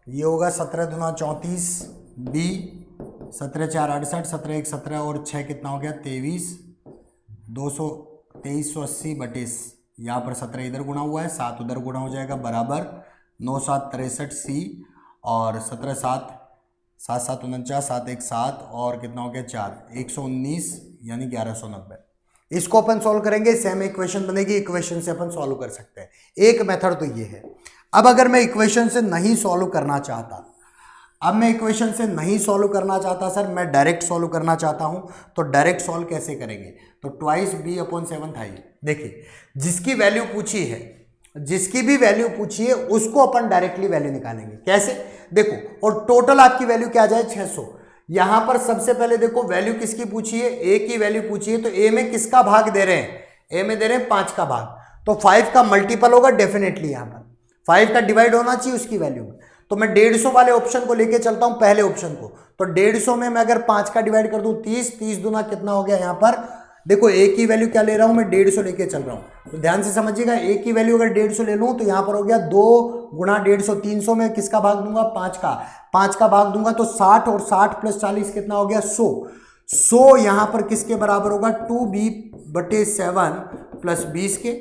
ये होगा 17 दूना 34 बी, 17 4 68, 17 1 17 और 6 कितना हो गया? 23, 2380/, यहाँ पर 17 इधर गुणा हुआ है, 7 उधर गुणा हो जाएगा बराबर 9 7 63 सी और 17 7 7 7 49 7 1 7 और कितना हो गया? 4 119 यानी 1190। इसको अपन सॉल्व करेंगे, सेम इक्वेशन बनेगी। इक्वेशन से अपन सॉल्व कर सकते हैं। एक मेथड तो ये है। अब अगर मैं इक्वेशन से नहीं सॉल्व करना चाहता, सर मैं डायरेक्ट सॉल्व करना चाहता हूं, तो डायरेक्ट सॉल्व कैसे करेंगे? तो ट्वाइस b अपॉन 7 था। देखिए जिसकी वैल्यू पूछी है, जिसकी भी वैल्यू पूछी है उसको अपन डायरेक्टली वैल्यू निकालेंगे। कैसे? देखो, और टोटल आपकी वैल्यू क्या आ जाए? 600। यहां पर सबसे पहले देखो वैल्यू किसकी पूछी है, ए की वैल्यू पूछी है, तो ए में किसका भाग दे रहे हैं, ए में दे रहे हैं 5 का भाग, तो 5 का मल्टीपल होगा डेफिनेटली, यहां पर 5 का डिवाइड होना चाहिए उसकी वैल्यू में। तो मैं 150 वाले ऑप्शन को लेके चलता हूं, पहले ऑप्शन को। तो 150 में मैं अगर 5 का डिवाइड कर दूं 30, 30 दूना कितना हो गया, यहां पर देखो ए की वैल्यू क्या ले रहा हूं मैं, 150 लेके चल रहा हूं। तो ध्यान से समझिएगा, ए की वैल्यू अगर 150 ले लूं तो यहां पर हो गया 2 गुणा 150, 300 में किसका भाग दूंगा, 5 का भाग दूंगा, तो 60, और 60 प्लस 40 कितना हो गया, 100 यहां पर किसके बराबर होगा, 2b/7 प्लस 20 के।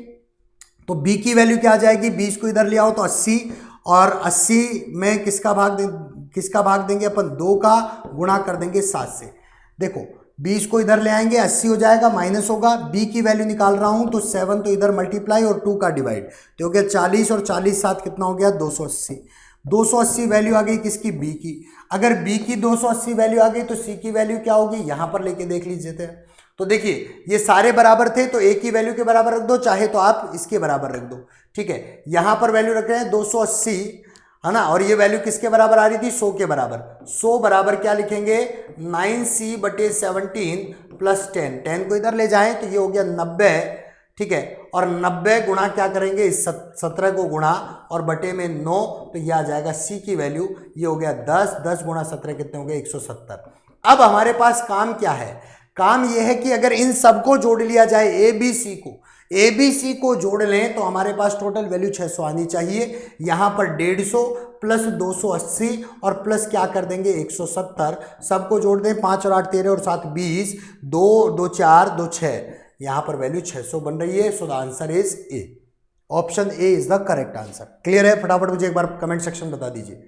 तो b की वैल्यू क्या आ जाएगी, 20 को इधर ले आओ तो 80, और 80 में किसका भाग देंगे अपन, 2 का गुणा कर देंगे 7 से। देखो 20 को इधर ले आएंगे, 80 हो जाएगा, माइनस होगा, b की वैल्यू निकाल रहा हूं तो 7 तो इधर मल्टीप्लाई और 2 का डिवाइड, तो हो गया 40, और 40 7 कितना हो गया, 280। 280 वैल्यू आ गई किसकी, b की। अगर b की 280 वैल्यू आ गई तो c की वैल्यू क्या होगी, यहां पर लेके देख लीजिए। तो देखिए ये सारे बराबर थे, तो a की वैल्यू के बराबर रख दो, चाहे तो आप इसके बराबर रख दो, ठीक है। यहां पर वैल्यू रख रहे हैं 280, है ना, और ये वैल्यू किसके बराबर आ रही थी, 100 के बराबर। 100 बराबर क्या लिखेंगे, 9c/17 प्लस 10, 10 को इधर ले जाएं तो ये हो गया 90, ठीक है। और 90 गुणा क्या करेंगे, 17 को गुणा और बटे में 9, तो ये आ जाएगा c की वैल्यू, ये हो गया 10, 10 गुणा 17 कितने हो गए, 170। अब हमारे पास काम क्या है, काम यह है कि अगर इन सबको जोड़ लिया जाए, ए बी सी को जोड़ लें तो हमारे पास टोटल वैल्यू 600 आनी चाहिए। यहां पर 150 प्लस 280 और प्लस क्या कर देंगे 170, सबको जोड़ दें, 5 और 8 13 और 7 20, 2 2 4 2 6, यहां पर वैल्यू 600 बन रही है। So the answer is a, option A is the correct answer. Clear है, फटाफट मुझे एक बार कमेंट सेक्शन बता दीजिए,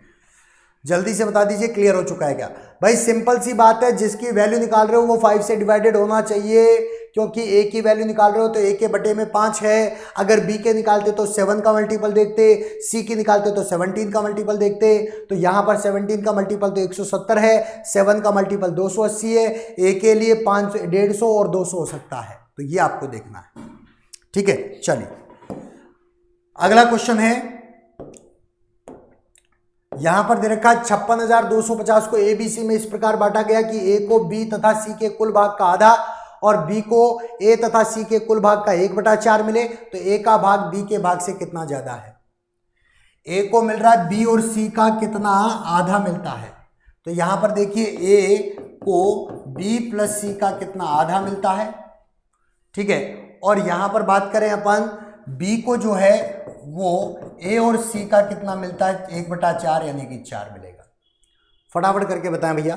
जल्दी से बता दीजिए क्लियर हो चुका है क्या। भाई सिंपल सी बात है, जिसकी वैल्यू निकाल रहे हो वो 5 से डिवाइडेड होना चाहिए, क्योंकि ए की वैल्यू निकाल रहे हो तो ए के बटे में 5 है। अगर बी के निकालते तो 7 का मल्टीपल देखते, सी की निकालते तो 17 का मल्टीपल देखते, तो यहां पर 17 का मल्टीपल तो 170 है, 7 का मल्टीपल 280 है, ए के लिए 5 150 और 200 हो सकता है, तो ये आपको देखना है, ठीक है। चलिए अगला क्वेश्चन है, यहां पर दे रखा है 56,250 को एबीसी में इस प्रकार बांटा गया कि ए को बी तथा सी के कुल भाग का आधा और बी को ए तथा सी के कुल भाग का 1/4 मिले, तो ए का भाग बी के भाग से कितना ज्यादा है। ए को मिल रहा है बी और सी का कितना आधा मिलता है, तो यहां पर देखिए ए को बी प्लस सी का कितना आधा मिलता है, ठीक है। और यहां पर बात करें अपन बी को जो है वो ए और सी का कितना मिलता है, 1/4 यानी कि 4 मिलेगा। फटाफट करके बताएं भैया,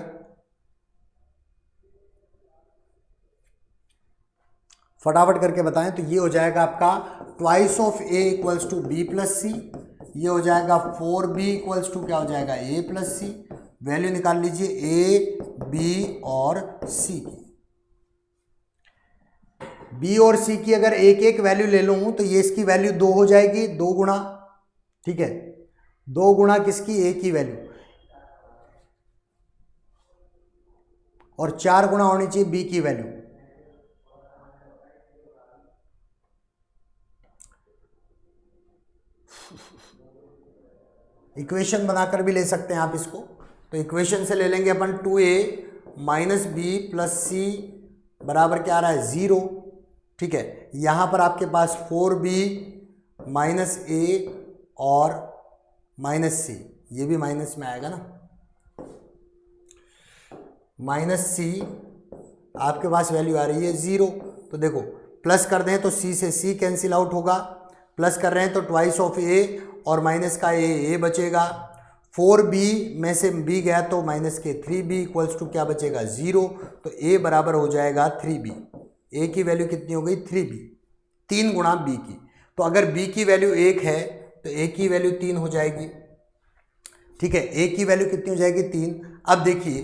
फटाफट करके बताएं। तो ये हो जाएगा आपका twice of A equals to B plus C, ये हो जाएगा 4b इक्वल्स टू क्या हो जाएगा ए प्लस सी। वैल्यू निकाल लीजिए ए बी और सी की, बी और सी की अगर एक एक वैल्यू ले लूं तो ये इसकी वैल्यू 2 हो जाएगी, 2 गुणा, ठीक है, 2 गुणा किसकी, ए की वैल्यू, और 4 गुणा होनी चाहिए बी की वैल्यू। इक्वेशन बनाकर भी ले सकते हैं आप इसको, तो इक्वेशन से ले लेंगे अपन 2a माइनस बी प्लस सी बराबर क्या आ रहा है 0, ठीक है। यहां पर आपके पास 4b माइनस ए और माइनस सी, ये भी माइनस में आएगा ना, माइनस सी आपके पास वैल्यू आ रही है 0, तो देखो प्लस कर दें तो सी से सी कैंसिल आउट होगा, प्लस कर रहे हैं तो ट्वाइस ऑफ ए और माइनस का ए बचेगा, 4b में से b गया तो माइनस के 3b इक्वल्स टू क्या बचेगा 0, तो a बराबर हो जाएगा 3b। a की वैल्यू कितनी हो गई 3b, 3 गुणा b की, तो अगर b की वैल्यू 1 है तो a की वैल्यू 3 हो जाएगी, ठीक है। a की वैल्यू कितनी हो जाएगी 3। अब देखिए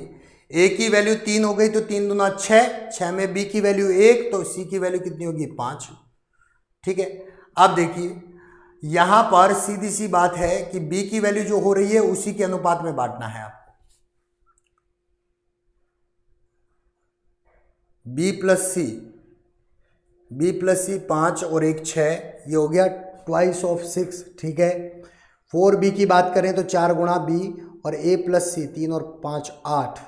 a की वैल्यू 3 हो गई तो 3 दूना 6, 6 में b की वैल्यू 1 तो c की वैल्यू कितनी होगी 5, ठीक है। अब देखिए यहां पर सीधी सी बात है कि b की वैल्यू जो हो रही है उसी के अनुपात में बांटना है आपको, b प्लस सी 5 और 1 6, ये हो गया ट्वाइस ऑफ 6, ठीक है। 4b की बात करें तो 4 गुणा b और a प्लस सी 3 और 5 8,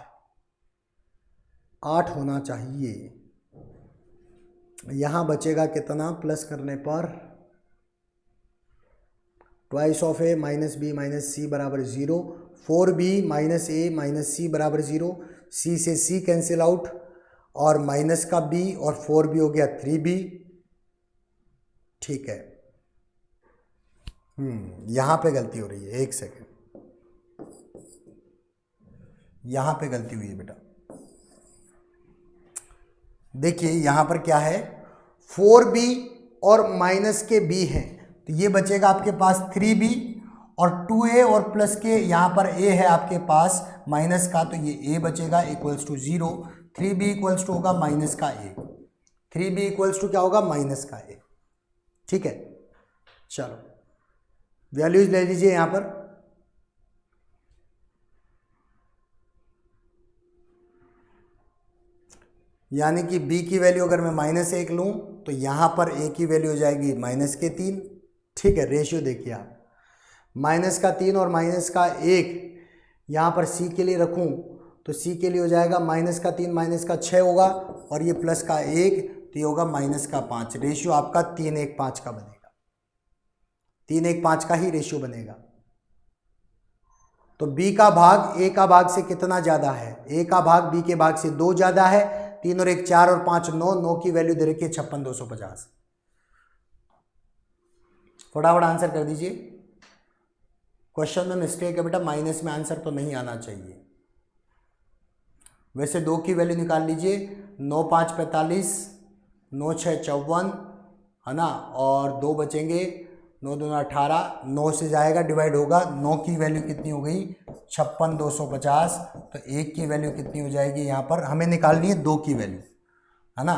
8 होना चाहिए। यहाँ बचेगा कितना प्लस करने पर, twice of A minus B minus C बराबर 0, 4b माइनस ए माइनस सी बराबर 0, सी से सी कैंसिल आउट और माइनस का b और 4b हो गया 3b। ठीक है, यहाँ पे गलती हो रही है, एक सेकेंड, यहाँ पे गलती हुई है बेटा। देखिए यहाँ पर क्या है, 4b और माइनस के b है, तो ये बचेगा आपके पास 3b और 2a और प्लस के यहाँ पर a है आपके पास माइनस का, तो ये a बचेगा equals to 0, 3b equals to होगा माइनस का a, 3b इक्वल्स टू क्या होगा माइनस का a। ठीक है, चलो वैल्यूज ले लीजिए यहाँ पर। यानी कि b की वैल्यू अगर मैं -1 लूँ तो यहाँ पर a की वैल्यू हो जाएगी -3। ठीक है, रेशियो देखिए आप, -3 और -1 यहाँ पर c के लिए रखूँ तो c के लिए हो जाएगा -3 -6 होगा और ये प्लस का 1, तो ये होगा -5। रेशियो आपका 3:1:5 का बनेगा, 3:1:5 का ही रेशियो बनेगा। तो b का भाग a का भाग से कितना ज़्यादा है, a का भाग b के भाग से 2 ज़्यादा है। 3 और 1 4 और 5 9, 9 की वैल्यू दे रखी है 56,250। फटाफट आंसर कर दीजिए। क्वेश्चन में मिस्टेक है बेटा, माइनस में आंसर तो नहीं आना चाहिए। वैसे 2 की वैल्यू निकाल लीजिए, 9 5 45, 9 6 54 है ना, और 2 बचेंगे, 9 2 18, 9 से जाएगा डिवाइड होगा, 9 की वैल्यू कितनी हो गई 56,250। तो 1 की वैल्यू कितनी हो जाएगी, यहाँ पर हमें निकालनी है 2 की वैल्यू है ना,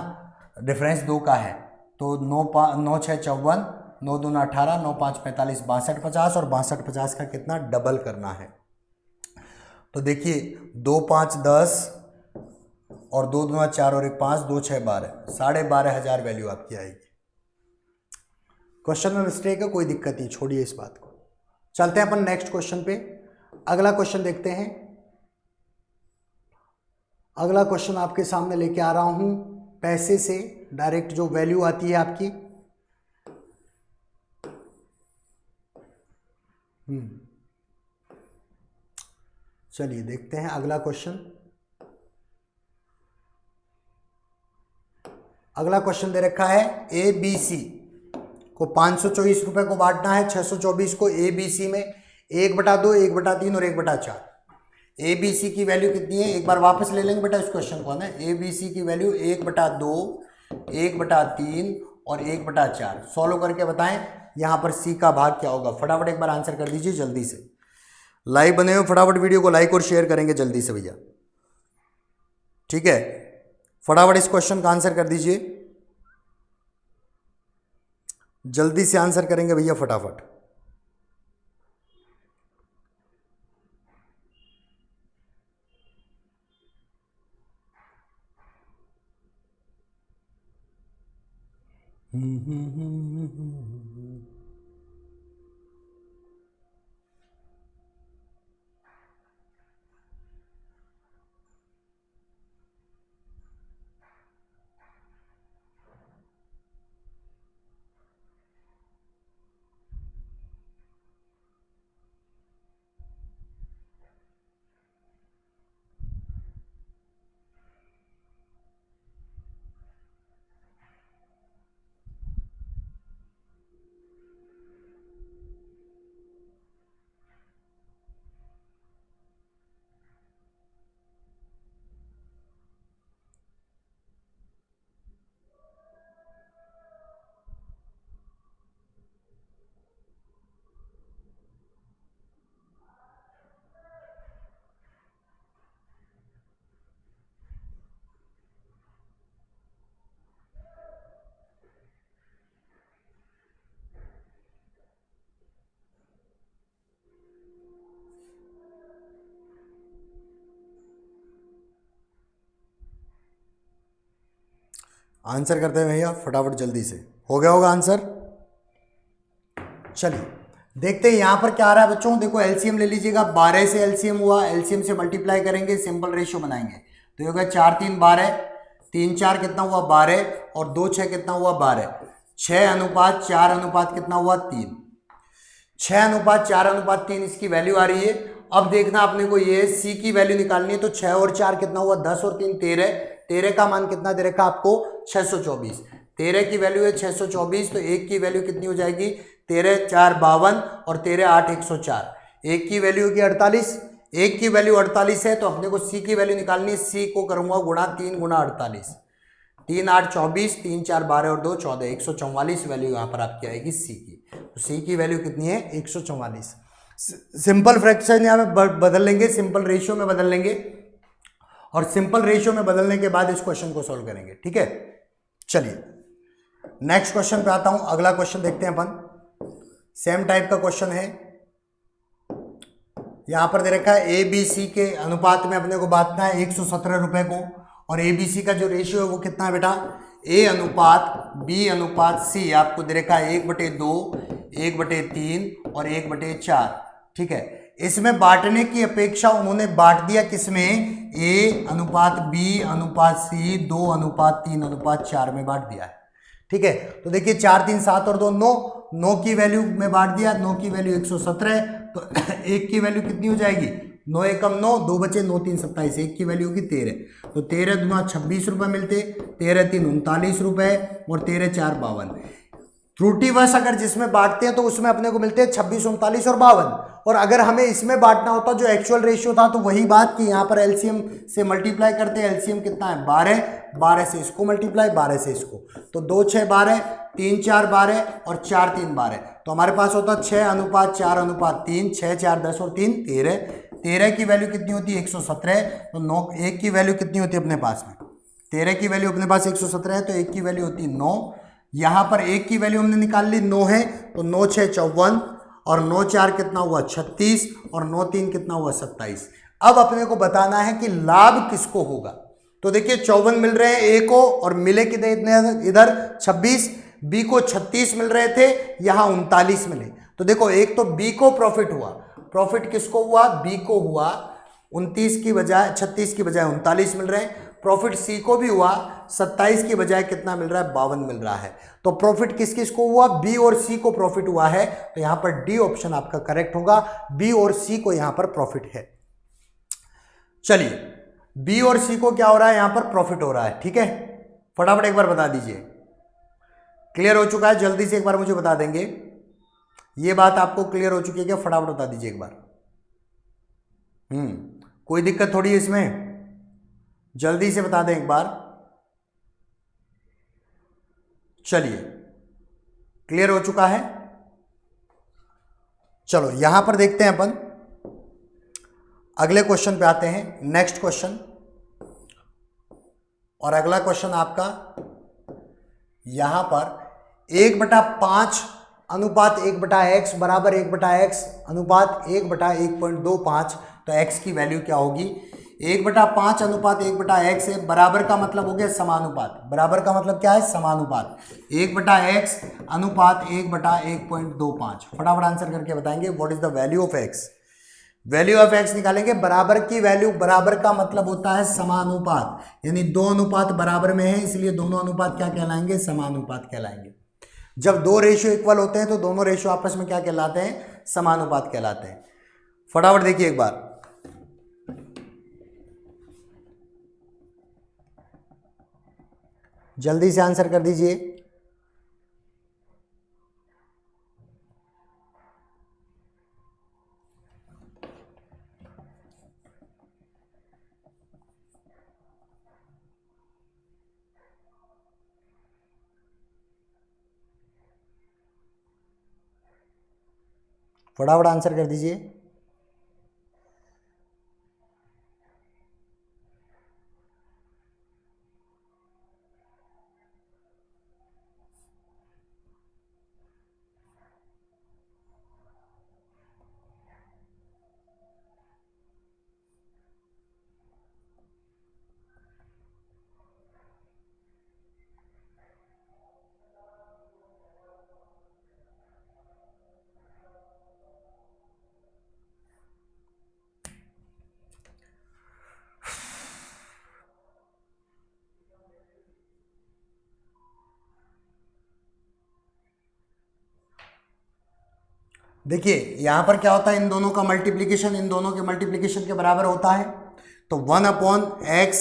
डिफरेंस 2 का है। तो 9 6 54, 9 2 18, 9 5 45, 62 50 और 62 50 का कितना डबल करना है। तो देखिए 2 5 10 और 2 2 4 और 1 5, 2 6 12, 12,500 वैल्यू आपकी आएगी। क्वेश्चन में मिस्टेक है, कोई दिक्कत नहीं, छोड़िए इस बात को। चलते हैं अपन नेक्स्ट क्वेश्चन पे। अगला क्वेश्चन देखते हैं। अगला क्वेश्चन आपके सामने लेके आ रहा हूं, पैसे से डायरेक्ट जो वैल्यू आती है आपकी, चलिए देखते हैं अगला क्वेश्चन। अगला क्वेश्चन दे रखा है ए बी सी को 524 रुपए को बांटना है 624 को ए बी सी में, 1/2, 1/3 और 1/4। ए बी सी की वैल्यू कितनी है, एक बार वापस ले लेंगे बेटा इस क्वेश्चन को, है ना। ए बी सी की वैल्यू 1/2, 1/3 और 1/4। सॉल्व करके बताएं यहाँ पर सी का भाग क्या होगा। फटाफट एक बार आंसर कर दीजिए जल्दी से। लाइव बने हो, फटाफट वीडियो को लाइक और शेयर करेंगे जल्दी से भैया, ठीक है। फटाफट इस क्वेश्चन का आंसर कर दीजिए, जल्दी से आंसर करेंगे भैया फटाफट। आंसर करते हैं भैया फटाफट जल्दी से, हो गया होगा आंसर। चलिए देखते हैं यहाँ पर क्या आ रहा है बच्चों। देखो एलसीएम ले लीजिएगा, 12 से एलसीएम हुआ, एलसीएम से मल्टीप्लाई करेंगे, सिंपल रेशियो बनाएंगे। तो ये हो गया 4 3 12, 3 4 कितना हुआ 12 और 2 6 कितना हुआ 12, 6 अनुपात 4 अनुपात कितना हुआ 3, 6 अनुपात 4 अनुपात 3 इसकी वैल्यू आ रही है। अब देखना अपने को ये सी की वैल्यू निकालनी है, तो 6 और 4 कितना हुआ 10 और 3 13, 13 का मान कितना दे रखा आपको 624, 13 की वैल्यू है 624, तो 1 की वैल्यू कितनी हो जाएगी 13 4 52 और 13 8 104, 1 की वैल्यू होगी 48, 1 की वैल्यू 48 है, तो अपने को सी की वैल्यू निकालनी है, सी को करूंगा गुणा 3 गुणा 48, 3 8 24, 3 4 12 और 2 14, 144 वैल्यू यहाँ पर आपकी आएगी सी की। तो सी की वैल्यू कितनी है 144। सिंपल फ्रैक्शन यहाँ में बदल लेंगे, सिंपल रेशियो में बदल लेंगे और सिंपल रेशियो में बदलने के बाद इस क्वेश्चन को सॉल्व करेंगे। ठीक है, चलिए नेक्स्ट क्वेश्चन पे आता हूं। अगला क्वेश्चन देखते हैं अपन, सेम टाइप का क्वेश्चन है। यहां पर दे रखा है ए बी सी के अनुपात में अपने को बांटना है 117 रुपए को, और ए बी सी का जो रेशियो है वो कितना है बेटा, ए अनुपात बी अनुपात सी आपको दे रखा है 1/2, 1/3 और 1/4। ठीक है, इसमें बांटने की अपेक्षा उन्होंने बांट दिया किसमें, ए अनुपात बी अनुपात सी 2 अनुपात 3 अनुपात 4 में बांट दिया है। ठीक है, तो देखिए 4 3 7 और 2 9, 9 की वैल्यू में बांट दिया, 9 की वैल्यू 117, तो 1 की वैल्यू कितनी हो जाएगी 9 एकम 9, 2 बचे 9 3 27, 1 की वैल्यू होगी 13, तो 13 दूना 26 रुपए मिलते, 13 3 39 रुपए और 13 4 52। त्रुटिवश अगर जिसमें बांटते हैं तो उसमें अपने को मिलते हैं 26 39 और 52, और अगर हमें इसमें बांटना होता जो एक्चुअल रेशियो था तो वही बात कि यहाँ पर एलसीएम से मल्टीप्लाई करते हैं, एलसीएम कितना है 12, 12 से इसको मल्टीप्लाई 12 से इसको, तो 2 6 12, 3 4 12 और 4 3 12, तो हमारे पास होता 6 अनुपात 4 अनुपात 3, 6 4 10 और 3 13, 13 की वैल्यू कितनी होती है 117, तो 9 1 की वैल्यू कितनी होती है अपने पास में, 13 की वैल्यू अपने पास 117 है, तो 1 की वैल्यू होती है 9, यहां पर 1 की वैल्यू हमने निकाल ली 9 है, तो 9 6 54 और 9 4 कितना हुआ 36 और 9 3 कितना हुआ 27। अब अपने को बताना है कि लाभ किसको होगा, तो देखिए 54 मिल रहे हैं ए को और मिले कितने इधर 26, बी को 36 मिल रहे थे, यहां 39 मिले, तो देखो एक तो बी को प्रॉफिट हुआ, प्रॉफिट किसको हुआ बी को हुआ, 29 की बजाय 36 की बजाय 39 मिल रहे हैं, प्रॉफिट सी को भी हुआ, 27 की बजाय कितना मिल रहा है 52 मिल रहा है, तो प्रॉफिट किस किस को हुआ बी और सी को प्रॉफिट हुआ है, तो यहां पर डी ऑप्शन आपका करेक्ट होगा, बी और सी को यहां पर प्रॉफिट है। चलिए बी और सी को क्या हो रहा है यहां पर प्रॉफिट हो रहा है। ठीक है, फटाफट एक बार बता दीजिए, क्लियर हो चुका है, जल्दी से एक बार मुझे बता देंगे, ये बात आपको क्लियर हो चुकी है क्या, फटाफट बता दीजिए एक बार। कोई दिक्कत थोड़ी है इसमें, जल्दी से बता दें एक बार। चलिए क्लियर हो चुका है, चलो यहां पर देखते हैं अपन, अगले क्वेश्चन पे आते हैं, नेक्स्ट क्वेश्चन, और अगला क्वेश्चन आपका यहां पर 1/5 अनुपात 1/x बराबर 1/x अनुपात 1/1.25, तो x की वैल्यू क्या होगी, 1/5 अनुपात 1/x है, बराबर का मतलब हो गया समानुपात, बराबर का मतलब क्या है समानुपात, 1/x अनुपात 1/1.25, फटाफट आंसर करके बताएंगे what is the value of x, value of x निकालेंगे, बराबर की वैल्यू, बराबर का मतलब होता है समानुपात, यानी दो अनुपात बराबर में है, इसलिए दोनों अनुपात क्या कहलाएंगे समानुपात कहलाएंगे। जब दो रेशियो इक्वल होते हैं तो दोनों रेशियो आपस में क्या कहलाते हैं समानुपात कहलाते हैं। फटाफट देखिए एक बार, जल्दी से आंसर कर दीजिए। फटाफट आंसर कर दीजिए। देखिए यहां पर क्या होता है, इन दोनों का मल्टीप्लीकेशन इन दोनों के मल्टीप्लीकेशन के बराबर होता है, तो 1/x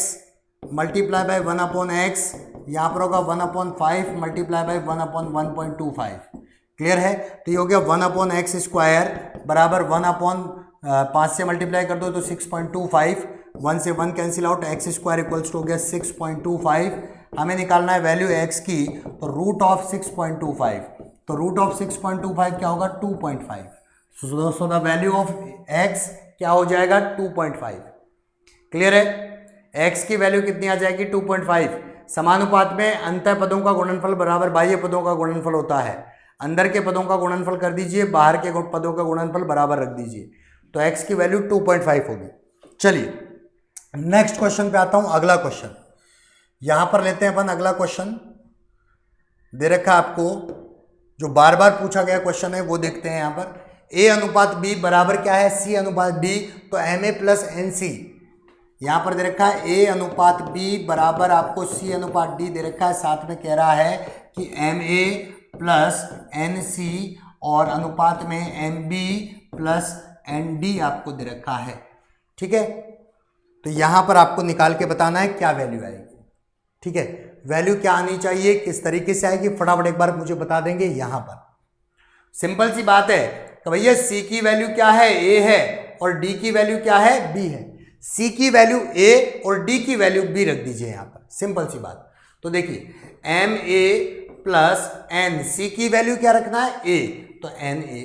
मल्टीप्लाई बाय 1/x, यहां पर होगा 1/5 मल्टीप्लाई बाय 1/1.25। क्लियर है? तो ये हो गया 1/x स्क्वायर बराबर 1/5 से मल्टीप्लाई कर दो तो 6.25, 1 से 1 cancel out, x square equals to हो गया 6.25। हमें निकालना है वैल्यू x की, तो रूट ऑफ 6.25, तो रूट ऑफ 6.25 क्या होगा 2.5। सो द वैल्यू ऑफ x क्या हो जाएगा 2.5। क्लियर है? x की वैल्यू कितनी आ जाएगी 2.5। समानुपात में अंतः पदों का गुणनफल बराबर बाह्य पदों का गुणनफल होता है। अंदर के पदों का गुणनफल कर दीजिए, बाहर के पदों का गुणनफल बराबर रख दीजिए, तो x की वैल्यू 2.5 होगी। चलिए नेक्स्ट क्वेश्चन पे आता हूं। अगला क्वेश्चन यहां पर लेते हैं अपन। अगला क्वेश्चन दे रखा है आपको, जो बार बार पूछा गया क्वेश्चन है वो देखते हैं। यहां पर a अनुपात b बराबर क्या है c अनुपात d, तो ma प्लस nc। यहां पर दे रखा है a अनुपात b बराबर आपको c अनुपात d दे रखा है, साथ में कह रहा है कि ma प्लस nc और अनुपात में mb प्लस nd आपको दे रखा है। ठीक है, तो यहां पर आपको निकाल के बताना है क्या वैल्यू आएगी। ठीक है, वैल्यू क्या आनी चाहिए, किस तरीके से आएगी, फटाफट एक बार मुझे बता देंगे। यहां पर सिंपल सी बात है कि भैया c की वैल्यू क्या है a है और d की वैल्यू क्या है b है। c की वैल्यू a और d की वैल्यू b रख दीजिए यहां पर, सिंपल सी बात। तो देखिए ma प्लस n, c की वैल्यू क्या रखना है a, तो na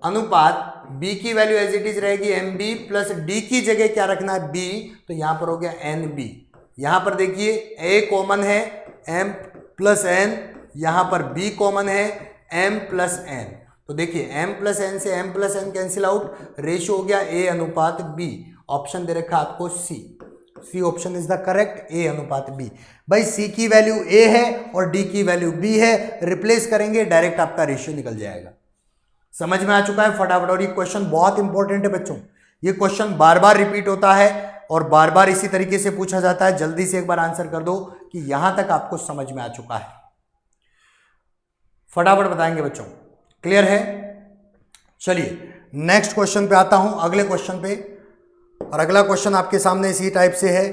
अनुपात b की वैल्यू एज इट इज रहेगी mb प्लस d की जगह क्या रखना है b, तो यहां पर हो गया nb। यहां पर देखिए a कॉमन है m प्लस n, यहां पर b कॉमन है m प्लस n, तो देखिए m प्लस n से m plus n cancel out, ratio हो गया a अनुपात b। ऑप्शन दे रखा आपको C option is the correct, a अनुपात b। भाई c की वैल्यू a है और d की वैल्यू b है, रिप्लेस करेंगे डायरेक्ट आपका रेशियो निकल जाएगा। समझ में आ चुका है फटाफट। और ये क्वेश्चन बहुत इंपॉर्टेंट है बच्चों, ये क्वेश्चन बार बार रिपीट होता है और बार बार इसी तरीके से पूछा जाता है। जल्दी से एक बार आंसर कर दो कि यहां तक आपको समझ में आ चुका है, फटाफट बताएंगे बच्चों। क्लियर है? चलिए नेक्स्ट क्वेश्चन पे आता हूं, अगले क्वेश्चन पे। और अगला क्वेश्चन आपके सामने इसी टाइप से है।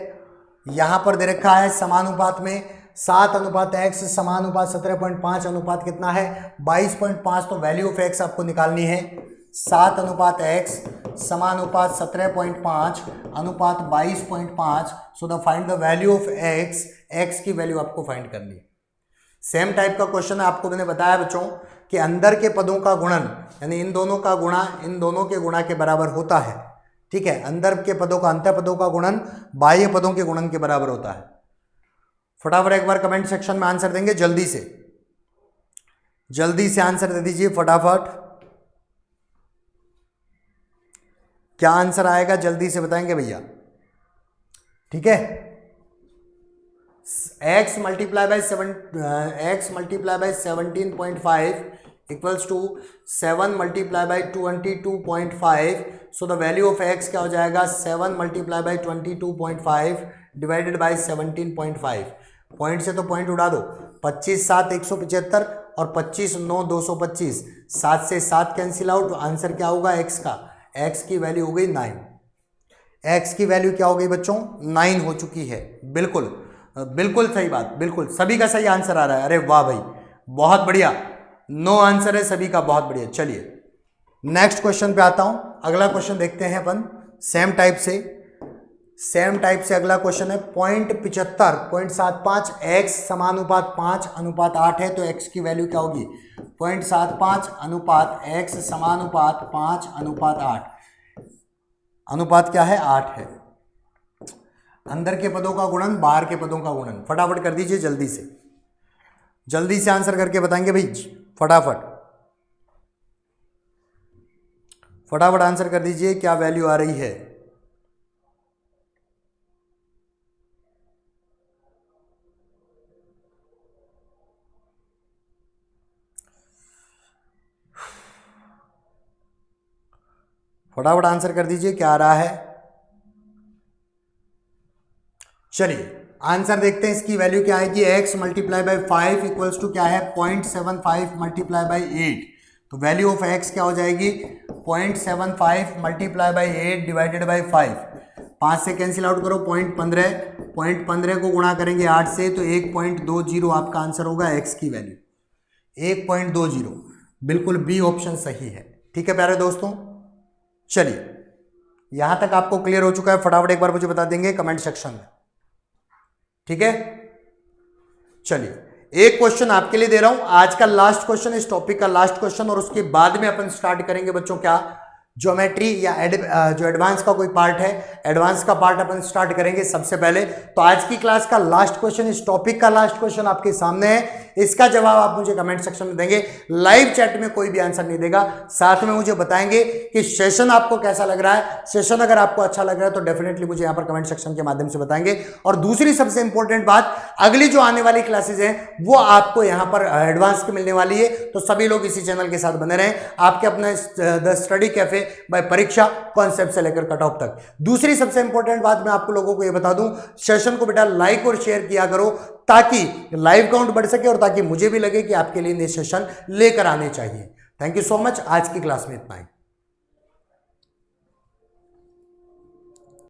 यहां पर दे रखा है समानुपात में 7/x समानुपात 17.5 अनुपात कितना है 22.5, तो वैल्यू ऑफ x आपको निकालनी है। 7/x समानुपात 17.5 अनुपात 22.5, so the find the value of x की वैल्यू आपको फाइंड करनी है। सेम टाइप का क्वेश्चन आपको मैंने बताया बच्चों कि अंदर के पदों का गुणन यानी इन दोनों का गुणा इन दोनों के गुणा के बराबर होता है। ठीक है, अंदर के पदों का अंतर पदों का गुणन बाह्य पदों के गुणन के बराबर होता है। फटाफट एक बार कमेंट सेक्शन में आंसर देंगे, जल्दी से आंसर दे दीजिए फटाफट। क्या आंसर आएगा जल्दी से बताएंगे भैया। ठीक है, x multiply by 17.5 equals to 7 multiply by 22.5, so the value of x क्या हो जाएगा 7 multiply by 22.5 divided by 17.5। Point से तो पॉइंट उड़ा दो, 25 7 175 और 25 9 225, 7 से 7 कैंसिल आउट, आंसर क्या होगा x का, x की वैल्यू हो गई 9। x की वैल्यू क्या हो गई बच्चों 9 हो चुकी है। बिल्कुल बिल्कुल सही बात, बिल्कुल सभी का सही आंसर आ रहा है। अरे वाह भाई बहुत बढ़िया, 9 आंसर है सभी का, बहुत बढ़िया। चलिए नेक्स्ट क्वेश्चन पे आता हूं। अगला क्वेश्चन देखते हैं अपन सेम टाइप से अगला क्वेश्चन है 0.75 x समानुपात 5 अनुपात 8 है, तो x की वैल्यू क्या होगी 0.75 अनुपात x समानुपात 5 अनुपात 8, अनुपात क्या है 8 है। अंदर के पदों का गुणन बाहर के पदों का गुणन, फटाफट कर दीजिए जल्दी से आंसर करके बताएंगे भाई, फटाफट आंसर कर दीजिए क्या वैल्यू आ रही है। फटाफट आंसर कर दीजिए क्या आ रहा है। चलिए आंसर देखते हैं, इसकी वैल्यू क्या आएगी x multiply by 5 equals to क्या है 0.75 मल्टीप्लाई बाई 8, तो वैल्यू ऑफ एक्स क्या हो जाएगी 0.75 मल्टीप्लाई बाई 8 डिवाइडेड बाई 5, 5 से कैंसिल आउट करो 0.15 को गुणा करेंगे 8 से तो 1.20 आपका आंसर होगा एक्स की वैल्यू 1.20। बिल्कुल बी ऑप्शन सही है। ठीक है प्यारे दोस्तों, चलिए यहां तक आपको क्लियर हो चुका है, फटाफट एक बार मुझे बता देंगे कमेंट सेक्शन में। ठीक है, चलिए एक क्वेश्चन आपके लिए दे रहा हूं, आज का लास्ट क्वेश्चन, इस टॉपिक का लास्ट क्वेश्चन, और उसके बाद में अपन स्टार्ट करेंगे बच्चों क्या ज्योमेट्री या जो एडवांस का कोई पार्ट है, एडवांस का पार्ट अपन स्टार्ट करेंगे सबसे पहले। तो आज की क्लास का लास्ट क्वेश्चन, इस टॉपिक का लास्ट क्वेश्चन आपके सामने है, इसका जवाब आप मुझे कमेंट सेक्शन में देंगे। लाइव चैट में कोई भी आंसर नहीं देगा, साथ में मुझे बताएंगे कि सेशन आपको कैसा लग रहा है। सेशन अगर आपको अच्छा लग रहा है तो डेफिनेटली मुझे यहाँ पर कमेंट सेक्शन के माध्यम से बताएंगे। और दूसरी सबसे इंपॉर्टेंट बात, अगली जो आने वाली क्लासेज हैं वो आपको यहाँ पर एडवांस की मिलने वाली है, तो सभी लोग इसी चैनल के साथ बने रहें। आपके अपने द स्टडी कैफे बाय परीक्षा कॉन्सेप्ट से लेकर कट ऑफ तक। दूसरी सबसे इंपॉर्टेंट बात मैं आपको लोगों को ये बता दूं, सेशन को बेटा लाइक और शेयर किया करो ताकि लाइव काउंट बढ़ सके और ताकि मुझे भी लगे कि आपके लिए नए सेशन लेकर आने चाहिए। थैंक यू सो मच, आज की क्लास में इतना ही।